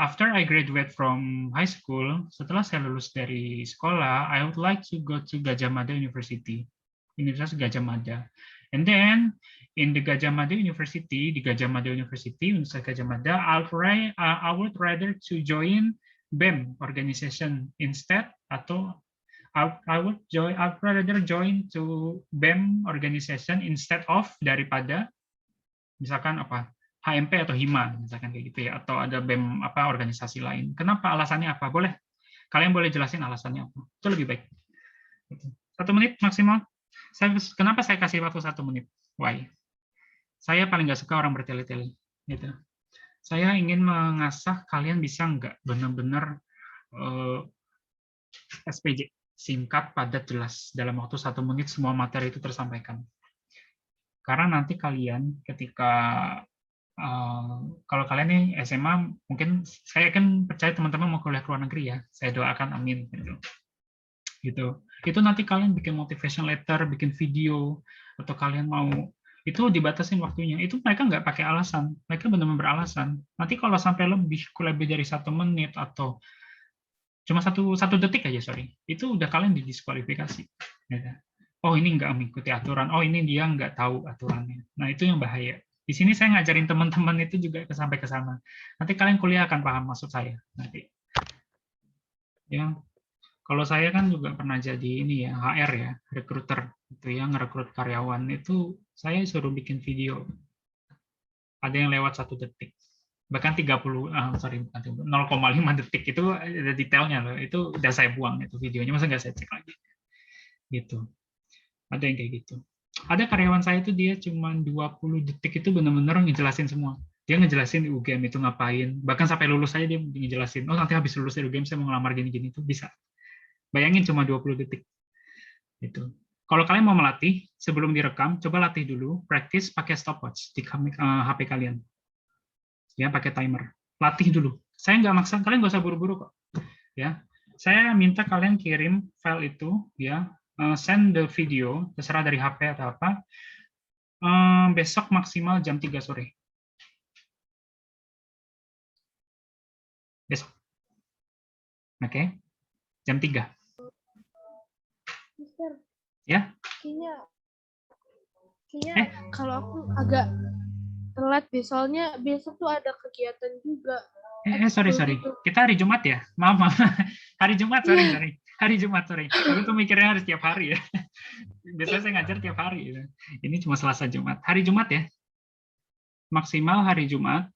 after I graduate from high school, setelah saya lulus dari sekolah, I would like to go to Gajah Mada University. Universitas Gajah Mada. And then in the Gajah Mada University, di Gajah Mada University, Universitas Gajah Mada, I would rather to join BEM organization instead, atau I would rather join to BEM organization instead of, daripada misalkan apa HMP atau HIMA misalkan kayak gitu ya, atau ada BEM apa organisasi lain. Kenapa? Alasannya apa? Boleh, kalian boleh jelasin alasannya apa. Itu lebih baik. 1 menit maksimal. Kenapa saya kasih waktu 1 menit? Why? Saya paling nggak suka orang bertele-tele. Gitu. Saya ingin mengasah kalian bisa nggak benar-benar SPJ. Singkat, padat, jelas. Dalam waktu 1 menit semua materi itu tersampaikan. Karena nanti kalian ketika kalau kalian nih SMA, mungkin saya kan percaya teman-teman mau kuliah ke luar negeri ya. Saya doakan amin. Gitu. Itu nanti kalian bikin motivation letter, bikin video, atau kalian mau itu dibatasin waktunya. Itu mereka nggak pakai alasan. Mereka benar-benar beralasan. Nanti kalau sampai lebih dari 1 menit atau cuma satu detik aja, sorry, itu udah kalian didiskualifikasi. Oh, ini nggak mengikuti aturan. Oh, ini dia nggak tahu aturannya. Nah, itu yang bahaya. Di sini saya ngajarin teman-teman itu juga sampai ke sana. Nanti kalian kuliah akan paham maksud saya. Nanti. Ya, kalau saya kan juga pernah jadi ini ya, HR ya, recruiter. Itu yang ngerekrut karyawan itu saya suruh bikin video. Ada yang lewat 1 detik. Bahkan 0,5 detik itu ada detailnya loh. Itu udah saya buang itu videonya, masa nggak saya cek lagi. Gitu. Ada yang kayak gitu. Ada karyawan saya itu dia cuma 20 detik itu benar-benar ngejelasin semua. Dia ngejelasin di UGM itu ngapain. Bahkan sampai lulus saya dia ngejelasin. Oh, nanti habis lulus dari UGM saya mau ngelamar gini-gini itu bisa. Bayangin cuma 20 detik. Gitu. Kalau kalian mau melatih, sebelum direkam, coba latih dulu, practice pakai stopwatch di HP kalian. Ya, pakai timer. Latih dulu. Saya nggak maksa, kalian nggak usah buru-buru kok. Ya, saya minta kalian kirim file itu, ya, send the video, terserah dari HP atau apa, besok maksimal jam 3 sore. Besok. Oke? Jam 3. Mister, Ya? kayaknya kalau aku agak telat soalnya besok tuh ada kegiatan juga. Sorry. Kita hari Jumat ya? Maaf. Hari Jumat, sorry. Hari Jumat, sorry. Aku tuh mikirnya harus tiap hari ya. Biasanya saya ngajar tiap hari. Ini cuma Selasa Jumat. Hari Jumat ya? Maksimal hari Jumat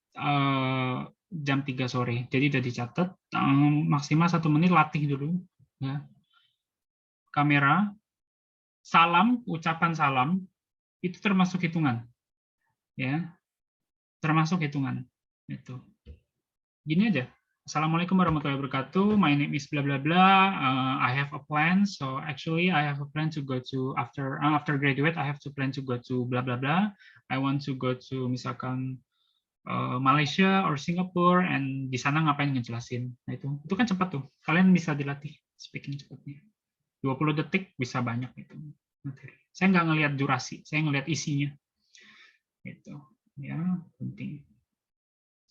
jam 3 sore. Jadi udah dicatat. Maksimal 1 menit latih dulu. Ya. Kamera. Salam, ucapan salam. itu termasuk hitungan, ya, termasuk hitungan. Itu. Gini aja. Assalamualaikum warahmatullahi wabarakatuh. My name is blah blah blah. I have a plan. So actually, I have a plan to go to after graduate. I have to plan to go to blah blah blah. I want to go to misalkan Malaysia or Singapore, and di sana ngapain ngejelasin. Nah itu kan cepat tuh. Kalian bisa dilatih speaking cepatnya. 20 detik bisa banyak itu materi. Saya nggak ngelihat durasi, saya ngelihat isinya. Gitu. Ya, penting.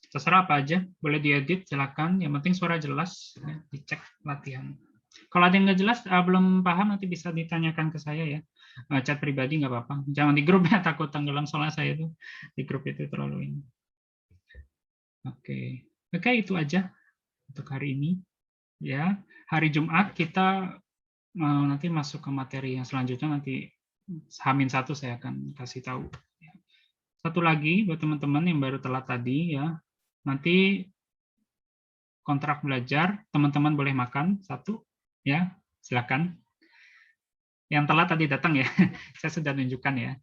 Terserah apa aja, boleh diedit, silakan. Yang penting suara jelas, ya, dicek latihan. Kalau ada yang nggak jelas, belum paham, nanti bisa ditanyakan ke saya ya. Chat pribadi nggak apa-apa. Jangan di grup ya, takut tenggelam soalnya saya tuh di grup itu terlalu ini. Oke, itu aja untuk hari ini. Ya, hari Jumat kita nanti masuk ke materi yang selanjutnya, nanti H-1 saya akan kasih tahu. Satu lagi buat teman-teman yang baru telat tadi ya. Nanti kontrak belajar, teman-teman boleh makan satu, ya, silakan. Yang telat tadi datang ya, saya sudah tunjukkan ya.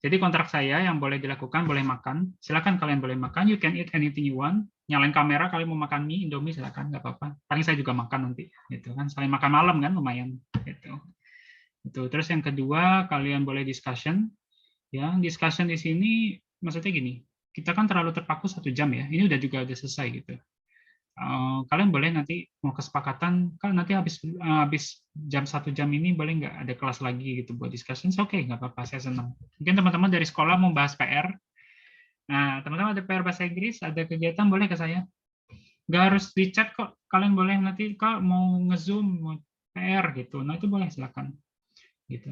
Jadi kontrak saya yang boleh dilakukan, boleh makan. Silakan kalian boleh makan, you can eat anything you want. Nyalain kamera, kalian mau makan mie, Indomie, silakan, nggak apa-apa. Paling saya juga makan nanti, gitu kan. Sekalian makan malam kan, lumayan. Gitu. Terus yang kedua, kalian boleh discussion. Ya, discussion di sini maksudnya gini. Kita kan terlalu terpaku 1 jam ya. Ini udah selesai gitu. Kalian boleh nanti mau kesepakatan kan nanti habis jam 1 jam ini boleh nggak ada kelas lagi gitu buat discussion. Oke, nggak apa-apa, saya senang. Mungkin teman-teman dari sekolah mau bahas PR. Nah, teman-teman ada PR bahasa Inggris, ada kegiatan boleh ke saya. Nggak harus di chat kok. Kalian boleh nanti kalau mau nge-zoom, mau PR gitu. Nah, itu boleh silakan. Gitu.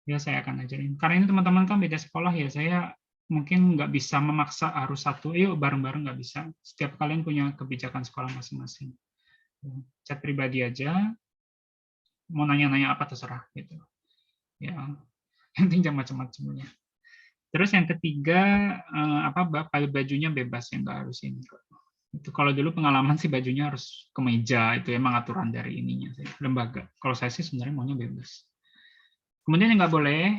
Ya saya akan ajarin. Karena ini teman-teman kan beda sekolah ya. Saya mungkin nggak bisa memaksa harus satu, yuk bareng-bareng nggak bisa. Setiap kalian punya kebijakan sekolah masing-masing. Chat pribadi aja, mau nanya-nanya apa terserah gitu. Ya, penting jangan macam-macamnya. Terus yang ketiga, bajunya bebas ya, nggak harus ini kok. Itu kalau dulu pengalaman sih bajunya harus kemeja, itu emang aturan dari ininya sih, lembaga. Kalau saya sih sebenarnya maunya bebas. Kemudian yang nggak boleh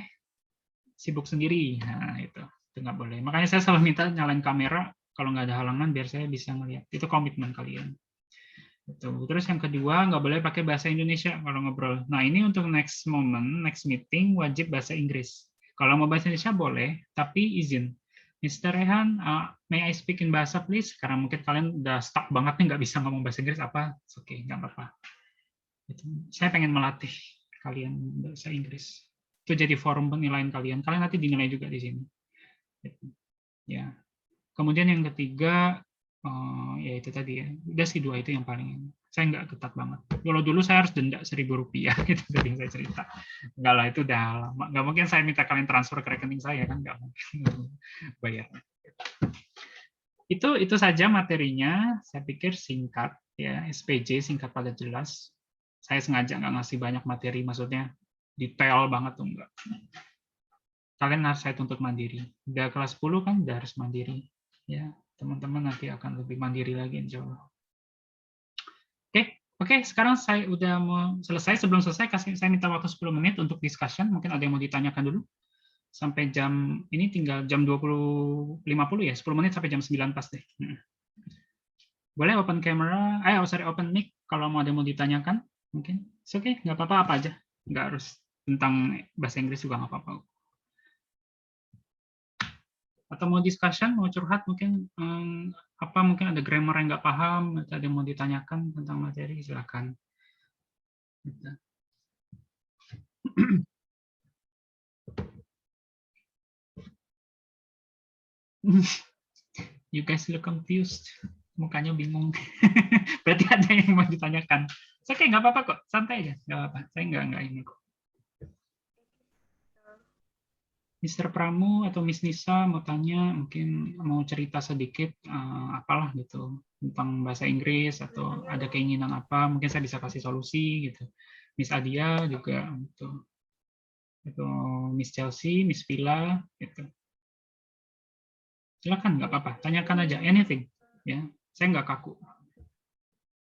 sibuk sendiri, nah itu nggak boleh. Makanya saya selalu minta nyalain kamera kalau nggak ada halangan biar saya bisa melihat. Itu komitmen kalian. Terus yang kedua nggak boleh pakai bahasa Indonesia kalau ngobrol. Nah ini untuk next meeting wajib bahasa Inggris. Kalau mau bahasa Indonesia boleh, tapi izin. Mr. Rehan, may I speak in bahasa please? Karena mungkin kalian udah stuck banget nih nggak bisa ngomong bahasa Inggris apa? Oke, nggak apa-apa. Saya pengen melatih kalian bahasa Inggris. Itu jadi forum penilaian kalian. Kalian nanti dinilai juga di sini. Ya. Kemudian yang ketiga, ya itu tadi ya. Udah sih 2 itu yang paling. Saya nggak ketat banget. Kalau dulu saya harus denda Rp1.000 itu tadi yang saya cerita. Enggak lah, itu udah lama. Nggak mungkin saya minta kalian transfer ke rekening saya kan, nggak mungkin bayar. Itu saja materinya. Saya pikir singkat ya, SPJ singkat padat jelas. Saya sengaja nggak ngasih banyak materi, maksudnya detail banget tuh enggak. Kalian harus saya tuntut mandiri. Udah kelas 10 kan udah harus mandiri. Ya, teman-teman nanti akan lebih mandiri lagi insya Allah. Oke, sekarang saya udah mau selesai. Sebelum selesai, saya minta waktu 10 menit untuk discussion. Mungkin ada yang mau ditanyakan dulu. Sampai jam, ini tinggal jam 20.50 ya, 10 menit sampai jam 9 pas deh. Boleh open camera, open mic kalau mau ada yang mau ditanyakan. Mungkin, oke, nggak apa-apa, apa aja. Nggak harus tentang bahasa Inggris juga nggak apa-apa. Atau mau discussion, mau curhat mungkin mungkin ada grammar yang nggak paham, atau ada yang mau ditanyakan tentang materi, silakan. You guys look confused, mukanya bingung. Berarti ada yang mau ditanyakan. Oke, nggak apa-apa kok, santai aja, nggak apa-apa. Saya nggak ini kok. Mr. Pramu atau Miss Nisa mau tanya, mungkin mau cerita sedikit apalah gitu tentang bahasa Inggris atau ada keinginan apa, mungkin saya bisa kasih solusi gitu. Miss Adia juga gitu. Itu Miss Chelsea, Miss Villa gitu. Silakan, nggak apa-apa, tanyakan aja anything ya. Saya nggak kaku.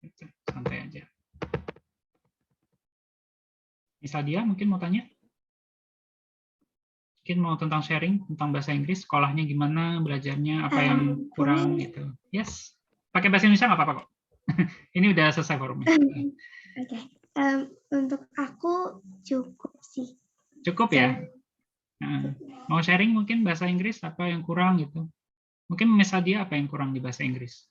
Gitu. Santai aja. Miss Adia mungkin mau tanya? Mungkin mau tentang sharing tentang bahasa Inggris, sekolahnya gimana, belajarnya, apa yang kurang gitu. Yes. Pakai bahasa Indonesia nggak apa-apa kok. Ini udah selesai forumnya. Oke. Untuk aku cukup sih. Cukup ya. Nah, mau sharing mungkin bahasa Inggris apa yang kurang gitu. Mungkin Miss Adia apa yang kurang di bahasa Inggris?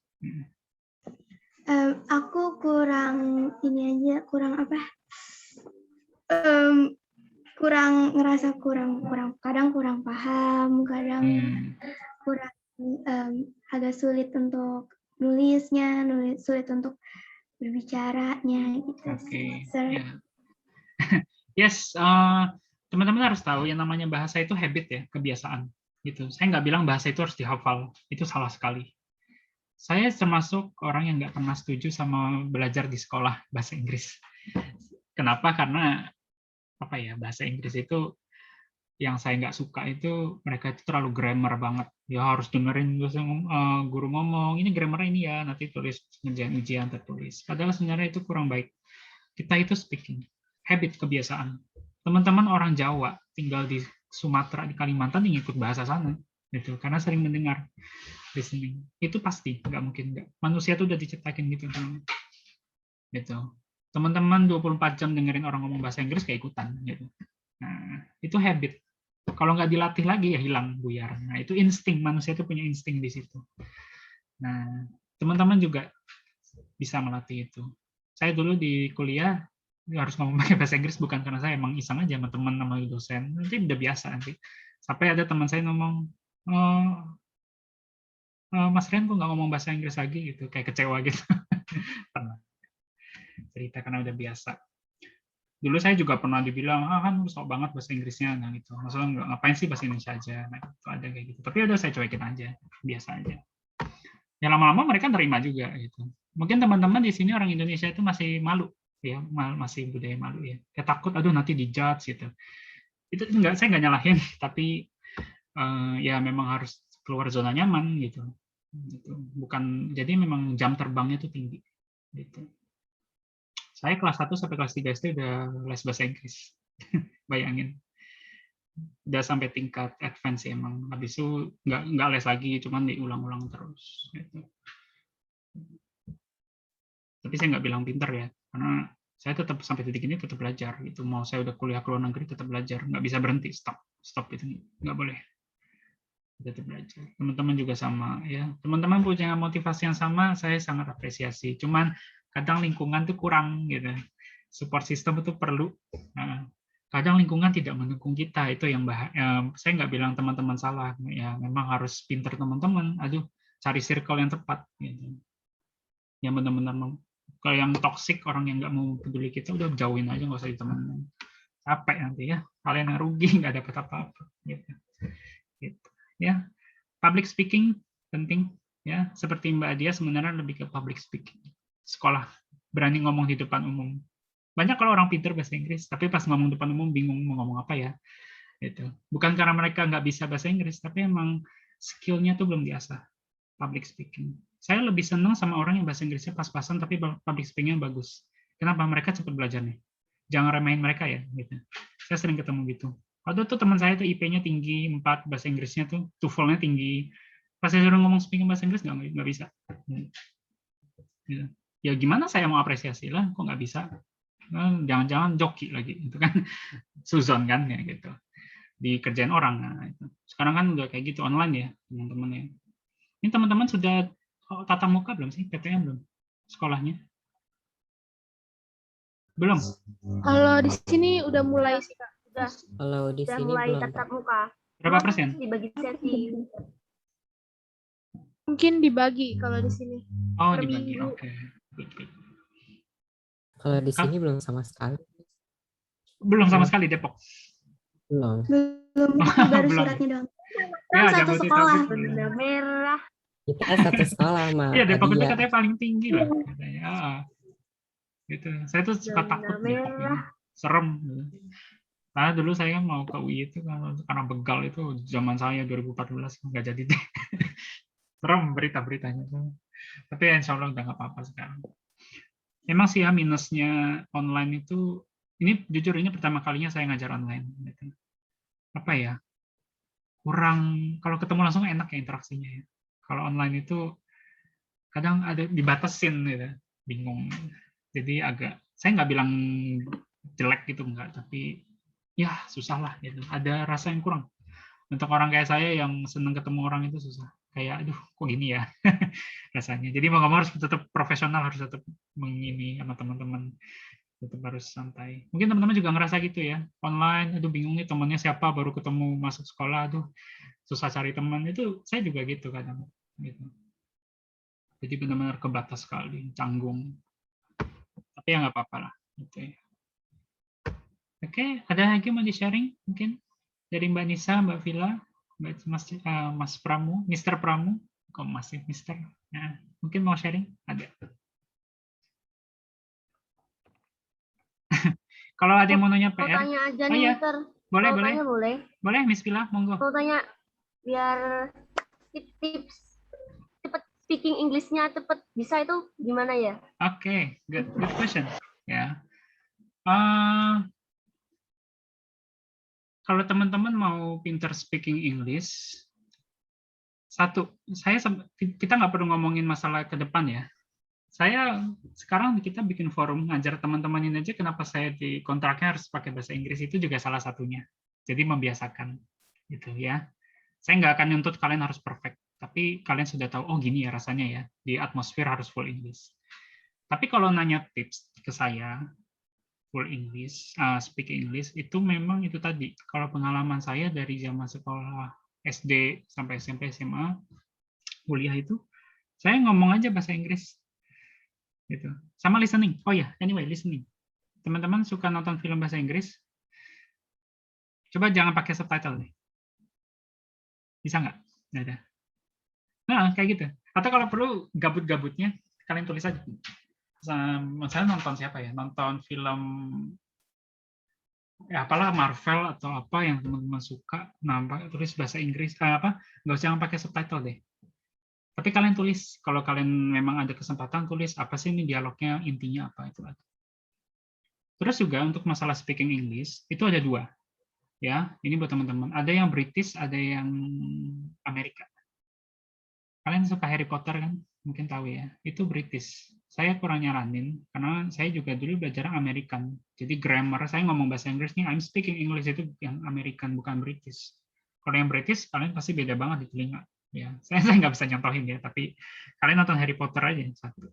Aku kurang ini aja, kurang apa? Kurang ngerasa kurang kadang kurang paham, kadang kurang agak sulit untuk nulisnya, sulit untuk berbicaranya gitu. Oke. Sir. Ya. Yes, teman-teman harus tahu yang namanya bahasa itu habit ya, kebiasaan gitu. Saya nggak bilang bahasa itu harus dihafal, itu salah sekali. Saya termasuk orang yang nggak pernah setuju sama belajar di sekolah bahasa Inggris. Kenapa? Karena apa ya, bahasa Inggris itu yang saya nggak suka itu mereka itu terlalu grammar banget. Ya harus dengerin guru ngomong, ini grammar ini ya, nanti tulis ngerjain ujian tertulis. Padahal sebenarnya itu kurang baik. Kita itu speaking, habit, kebiasaan. Teman-teman orang Jawa tinggal di Sumatera, di Kalimantan yang ikut bahasa sana, gitu. Karena sering mendengar, listening. Itu pasti, nggak mungkin nggak. Manusia itu udah diciptakin gitu, gitu. Teman-teman 24 jam dengerin orang ngomong bahasa Inggris kayak ikutan, gitu. Nah, itu habit. Kalau nggak dilatih lagi ya hilang, buyar. Nah, itu insting, manusia itu punya insting di situ. Nah, teman-teman juga bisa melatih itu. Saya dulu di kuliah harus ngomong pakai bahasa Inggris bukan karena saya emang iseng aja sama teman sama dosen. Nanti udah biasa nanti. Sampai ada teman saya ngomong, Mas Rian kok nggak ngomong bahasa Inggris lagi gitu, kayak kecewa gitu. Pernah cerita karena udah biasa. Dulu saya juga pernah dibilang, kan lu sok banget bahasa Inggrisnya, nah gitu. Maksudnya nggak ngapain sih bahasa Indonesia aja, nah itu ada kayak gitu. Tapi udah saya cuekin aja, biasa aja. Ya lama-lama mereka terima juga gitu. Mungkin teman-teman di sini orang Indonesia itu masih malu, ya masih budaya malu ya. Kayak takut, aduh nanti dijudge gitu. Itu enggak, saya nggak nyalahin, tapi ya memang harus keluar zona nyaman gitu. Bukan, jadi memang jam terbangnya itu tinggi. Gitu. Saya kelas 1 sampai kelas 3 SD udah les bahasa Inggris. Bayangin. Udah sampai tingkat advance ya emang. Habis itu nggak les lagi, cuman diulang-ulang terus. Gitu. Tapi saya nggak bilang pinter ya, karena saya tetap sampai titik ini tetap belajar. Gitu. Mau saya udah kuliah ke luar negeri tetap belajar, nggak bisa berhenti, stop itu nggak boleh. Tetap belajar. Teman-teman juga sama ya. Teman-teman punya motivasi yang sama, saya sangat apresiasi. Cuman kadang lingkungan tuh kurang gitu. Support system itu perlu. Kadang lingkungan tidak mendukung kita, itu yang saya nggak bilang teman-teman salah. Ya memang harus pinter teman-teman. Aduh, cari circle yang tepat. Gitu. Yang benar-benar kalau yang toxic, orang yang nggak mau peduli kita, udah jauhin aja, nggak usah ditemenin. Capek nanti ya. Kalian yang rugi nggak dapat apa-apa. Gitu. Gitu. Ya, public speaking penting. Ya, seperti Mbak Adia sebenarnya lebih ke public speaking. Sekolah berani ngomong di depan umum. Banyak kalau orang pintar bahasa Inggris, tapi pas ngomong depan umum bingung mau ngomong apa ya. Gitu. Bukan karena mereka nggak bisa bahasa Inggris, tapi emang skill-nya tuh belum diasah. Public speaking. Saya lebih senang sama orang yang bahasa Inggrisnya pas-pasan, tapi public speaking-nya bagus. Kenapa? Mereka cepat belajarnya. Jangan remehin mereka ya. Gitu. Saya sering ketemu gitu. Ada tuh teman saya tuh IP-nya tinggi, 4, bahasa Inggrisnya tuh TOEFL-nya tinggi. Pas saya suruh ngomong speaking bahasa Inggris nggak bisa. Gitu. Ya gimana saya mau apresiasi lah, kok nggak bisa? Jangan-jangan joki lagi, itu kan suzon kan ya gitu. Dikerjain orang. Nah, itu. Sekarang kan udah kayak gitu online ya teman-teman ya. Ini teman-teman sudah tatap muka belum sih? PTM belum? Sekolahnya? Belum? Kalau di sini udah mulai sih Kak. Kalau di Udah sini mulai belum, tatap Pak. muka. Berapa persen? Dibagi sesi. Mungkin dibagi kalau di sini. Oh, Per dibagi. minggu. Oke. Good. Kalau di sini belum sama sekali. Belum sama sekali Depok. Belum. Baru Belum. suratnya doang. Ya, Satu Jabodetabek sekolah. belum. Zona merah. Kita satu sekolah sama Iya, Depok itu Adia. katanya paling tinggi lah katanya. Gitu. Saya tuh suka Zona takut Depok ini. merah. Serem. Karena dulu saya mau ke UI itu karena begal itu zaman saya 2014 nggak jadi deh. Serem berita-beritanya tuh. Tapi insya Allah udah nggak apa-apa sekarang. Memang sih ya minusnya online itu, ini jujur ini pertama kalinya saya ngajar online. Gitu. Apa ya? kurang, kalau ketemu langsung enak ya interaksinya ya. Kalau online itu kadang ada dibatasin gitu, bingung. Jadi saya nggak bilang jelek gitu enggak, tapi ya susah lah gitu. Ada rasa yang kurang. Untuk orang kayak saya yang seneng ketemu orang itu susah. Kayak aduh kok gini ya rasanya. Jadi mau nggak mau harus tetap profesional, harus tetap mengini sama teman-teman, tetap harus santai. Mungkin teman-teman juga ngerasa gitu ya. Online, aduh bingung nih temannya siapa, baru ketemu masuk sekolah, aduh susah cari teman. Itu saya juga gitu kadang. Gitu. Jadi benar-benar kebatas sekali, canggung. Tapi ya nggak apa-apa lah. Gitu ya. Oke, ada lagi mau di-sharing mungkin? Dari Mbak Nisa, Mbak Vila, Mas Pramu, Mr. Pramu, kok masih Mr. Nah, mungkin mau sharing? Ada. Kalau ada yang mau nanya Mau PR, tanya aja oh nih, iya, Mister. boleh, Mau boleh, tanya boleh? boleh, Miss Vila, monggo. Mau tanya biar tips cepet speaking English-nya cepet bisa itu gimana ya? Oke, good question. Ya, kalau teman-teman mau pinter speaking English, kita nggak perlu ngomongin masalah ke depan ya. Sekarang kita bikin forum ngajar teman-teman ini aja, kenapa saya di kontraknya harus pakai bahasa Inggris itu juga salah satunya. Jadi membiasakan gitu ya. Saya nggak akan nuntut kalian harus perfect, tapi kalian sudah tahu oh gini ya rasanya ya, di atmosfer harus full English. Tapi kalau nanya tips ke saya full English, speak English itu memang itu tadi. Kalau pengalaman saya dari zaman sekolah SD sampai SMP SMA kuliah itu saya ngomong aja bahasa Inggris gitu. Sama listening. Oh ya, anyway, listening. Teman-teman suka nonton film bahasa Inggris? Coba jangan pakai subtitle deh. Bisa nggak? Nggak ada. Nah, kayak gitu. Atau kalau perlu gabut-gabutnya, kalian tulis aja. Misalnya nonton siapa ya? Nonton film ya apalah Marvel atau apa yang teman-teman suka, tulis bahasa Inggris. Nggak usah pakai subtitle deh. Tapi kalian tulis, kalau kalian memang ada kesempatan tulis apa sih ini dialognya, intinya apa itu. Terus juga untuk masalah speaking English itu ada dua, ya. Ini buat teman-teman. Ada yang British, ada yang Amerika. Kalian suka Harry Potter kan? Mungkin tahu ya. Itu British. Saya kurang nyaranin karena saya juga dulu belajar American. Jadi grammar saya ngomong bahasa Inggris nih, I'm speaking English itu yang American bukan British. Kalau yang British kalian pasti beda banget di telinga. Ya, saya nggak bisa nyontohin ya, tapi kalian nonton Harry Potter aja satu.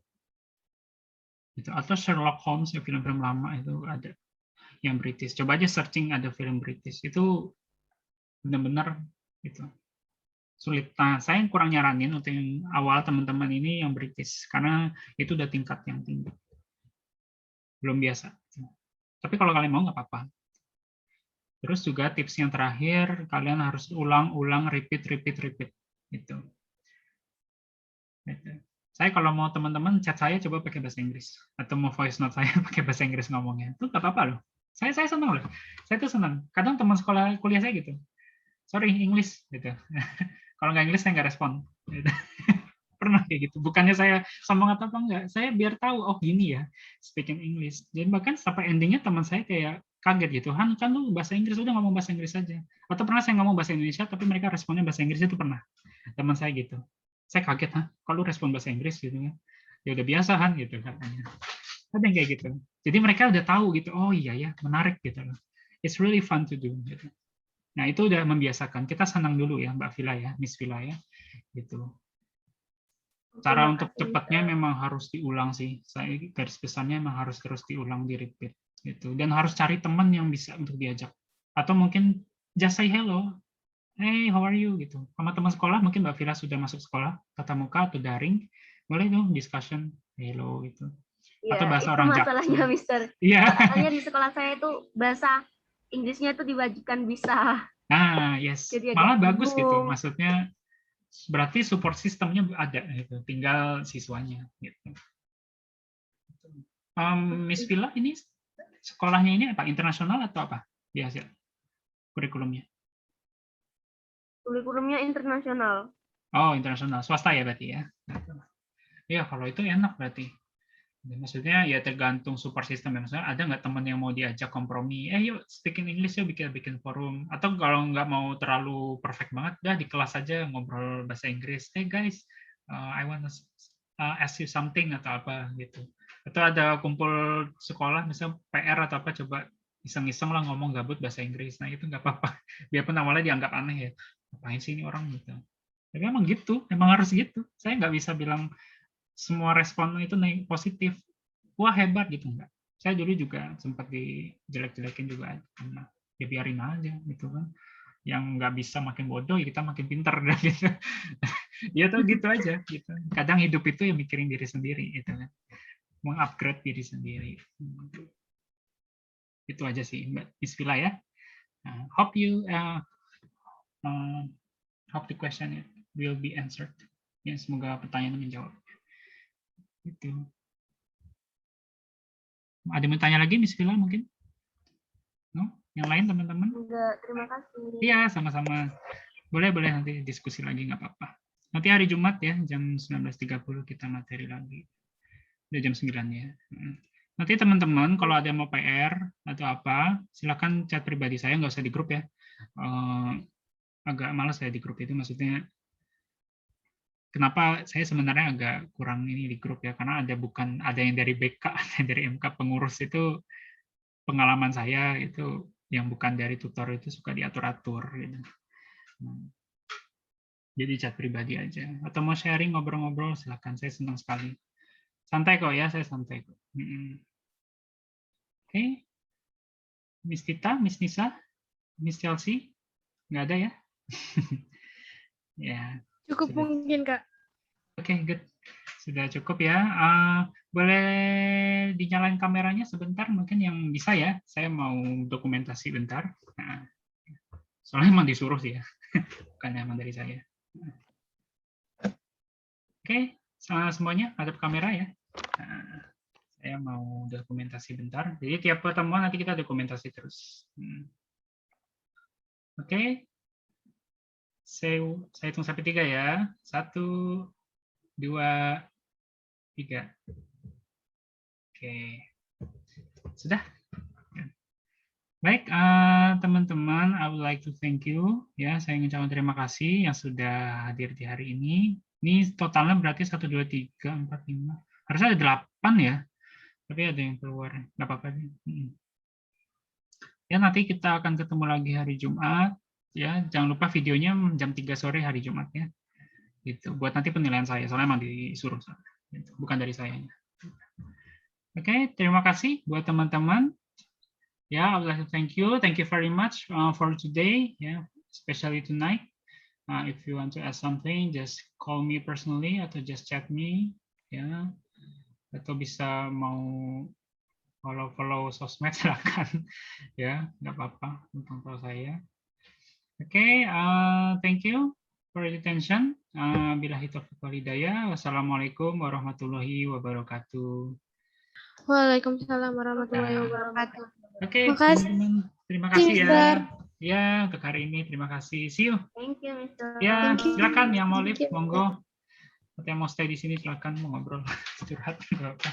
Itu atau Sherlock Holmes ya, film-film lama itu ada yang British. Coba aja searching ada film British itu benar-benar itu sulit. Nah, saya kurang nyaranin untuk yang awal teman-teman ini yang British karena itu udah tingkat yang tinggi, belum biasa. Tapi kalau kalian mau nggak apa-apa. Terus juga tips yang terakhir, kalian harus ulang-ulang, repeat. Gitu. Saya kalau mau teman-teman chat saya coba pakai bahasa Inggris atau mau voice note saya pakai bahasa Inggris ngomongnya, itu nggak apa-apa loh. Saya senang loh. Saya tuh senang. Kadang teman sekolah kuliah saya gitu, sorry English gitu. Kalau nggak English saya nggak respon. Gitu. Pernah kayak gitu. Bukannya saya sombong atau apa enggak, saya biar tahu oh gini ya speaking English. Jadi bahkan sampai endingnya teman saya kayak kaget gitu, Han kan lu bahasa Inggris udah ngomong bahasa Inggris aja. Atau pernah saya ngomong bahasa Indonesia tapi mereka responnya bahasa Inggris, itu pernah teman saya gitu. Saya kaget, kalau respon bahasa Inggris gitu kan. Ya udah biasa Han gitu katanya. Ada yang kayak gitu. Jadi mereka udah tahu gitu, oh iya ya, menarik gitu loh. It's really fun to do gitu. Nah, itu udah membiasakan. Kita senang dulu ya, Mbak Vila ya, Miss Vila ya. Gitu. Cara untuk cepatnya memang harus diulang sih. Saya garis besarnya memang harus terus diulang, di repeat gitu. Dan harus cari teman yang bisa untuk diajak. Atau mungkin just say hello. Hey, how are you gitu. Sama teman sekolah, mungkin Mbak Vila sudah masuk sekolah tatap muka atau daring, boleh tuh discussion hello gitu. Ya, atau bahasa itu orang masalahnya, Jaksel. Mister. Iya. Makanya di sekolah saya itu bahasa Inggrisnya itu diwajibkan bisa. Nah, yes. Jadi Malah agak bagus gitu. bingung. Maksudnya berarti support sistemnya ada gitu. Tinggal siswanya gitu. Miss Vila ini sekolahnya ini apa? Internasional atau apa? Biasa kurikulumnya. Kurikulumnya internasional. Oh, internasional. Swasta ya berarti ya. Iya, kalau itu enak berarti. Ya, maksudnya ya tergantung support system. Maksudnya ada nggak teman yang mau diajak kompromi? Yuk speaking English yuk, bikin forum. Atau kalau nggak mau terlalu perfect banget, udah di kelas aja ngobrol bahasa Inggris. Hey guys, I want to ask you something atau apa gitu. Atau ada kumpul sekolah, misalnya PR atau apa, coba iseng-iseng lah ngomong gabut bahasa Inggris. Nah itu nggak apa-apa. Biarpun awalnya dianggap aneh ya. Ngapain sih ini orang gitu. Tapi emang gitu, emang harus gitu. Saya nggak bisa bilang semua respon itu positif, wah hebat gitu, enggak. Saya dulu juga sempat dijelek-jelekin juga, ya biarin aja gitu kan. Yang nggak bisa makin bodoh, ya kita makin pintar gitu. Ya tuh gitu aja gitu. Kadang hidup itu ya mikirin diri sendiri gitu kan, mengupgrade diri sendiri. Itu aja sih, Mbak Bismillah ya. Hope the question will be answered. Ya, semoga pertanyaan menjawab. Gitu. Ada yang tanya lagi, Bismillah mungkin? No? Yang lain teman-teman? Enggak, terima kasih. Iya, sama-sama. Boleh nanti diskusi lagi, nggak apa-apa. Nanti hari Jumat ya, jam 19.30 kita materi lagi. Udah jam 9 ya. Nanti teman-teman, kalau ada yang mau PR atau apa, silakan chat pribadi saya, nggak usah di grup ya. Agak malas saya di grup itu, maksudnya kenapa saya sebenarnya agak kurang ini di grup ya, karena ada yang dari BK, ada yang dari MK pengurus itu, pengalaman saya itu yang bukan dari tutor itu suka diatur-atur gitu. Jadi chat pribadi aja. Atau mau sharing ngobrol-ngobrol silakan, saya senang sekali. Santai kok ya, saya santai kok. Oke. Miss Tita, Miss Nisa, Miss Chelsea, nggak ada ya? Ya. Cukup Sudah. mungkin, Kak. Oke, good. Sudah cukup ya. Boleh dinyalain kameranya sebentar, mungkin yang bisa ya. Saya mau dokumentasi bentar. Nah, soalnya emang disuruh sih ya, bukan emang dari saya. Oke, semuanya hadap kamera ya. Nah, saya mau dokumentasi bentar. Jadi tiap pertemuan nanti kita dokumentasi terus. Oke. Saya hitung sampai 3 ya. 1, 2, 3. Oke. Sudah? Baik, teman-teman, I would like to thank you. Ya, saya ingin ucapkan terima kasih yang sudah hadir di hari ini. Ini totalnya berarti 1, 2, 3, 4, 5. Harusnya ada 8 ya. Tapi ada yang keluar. Nggak apa-apa. Ya, nanti kita akan ketemu lagi hari Jumat. Ya, jangan lupa videonya jam 3 sore hari Jumat ya. Gitu. Buat nanti penilaian saya, soalnya emang disuruh. Gitu. Bukan dari saya. Oke, terima kasih buat teman-teman. Ya, I would like to thank you very much for today. Yeah, especially tonight. If you want to ask something, just call me personally atau just chat me. Ya, atau bisa mau follow sosmed silakan. Ya, nggak apa-apa tentang follow saya. Oke, thank you for your attention. Billahi taufiq wal hidayah. Wassalamualaikum warahmatullahi wabarakatuh. Waalaikumsalam warahmatullahi wabarakatuh. Oke, Makasih. teman-teman. Terima kasih ya. Mister. Ya, untuk hari ini terima kasih. See you. Thank you, Mr. Ya, Thank you. silakan yang mau live, Thank you. monggo. Atau yang mau stay di sini silakan mau ngobrol, curhat, nggak apa-apa.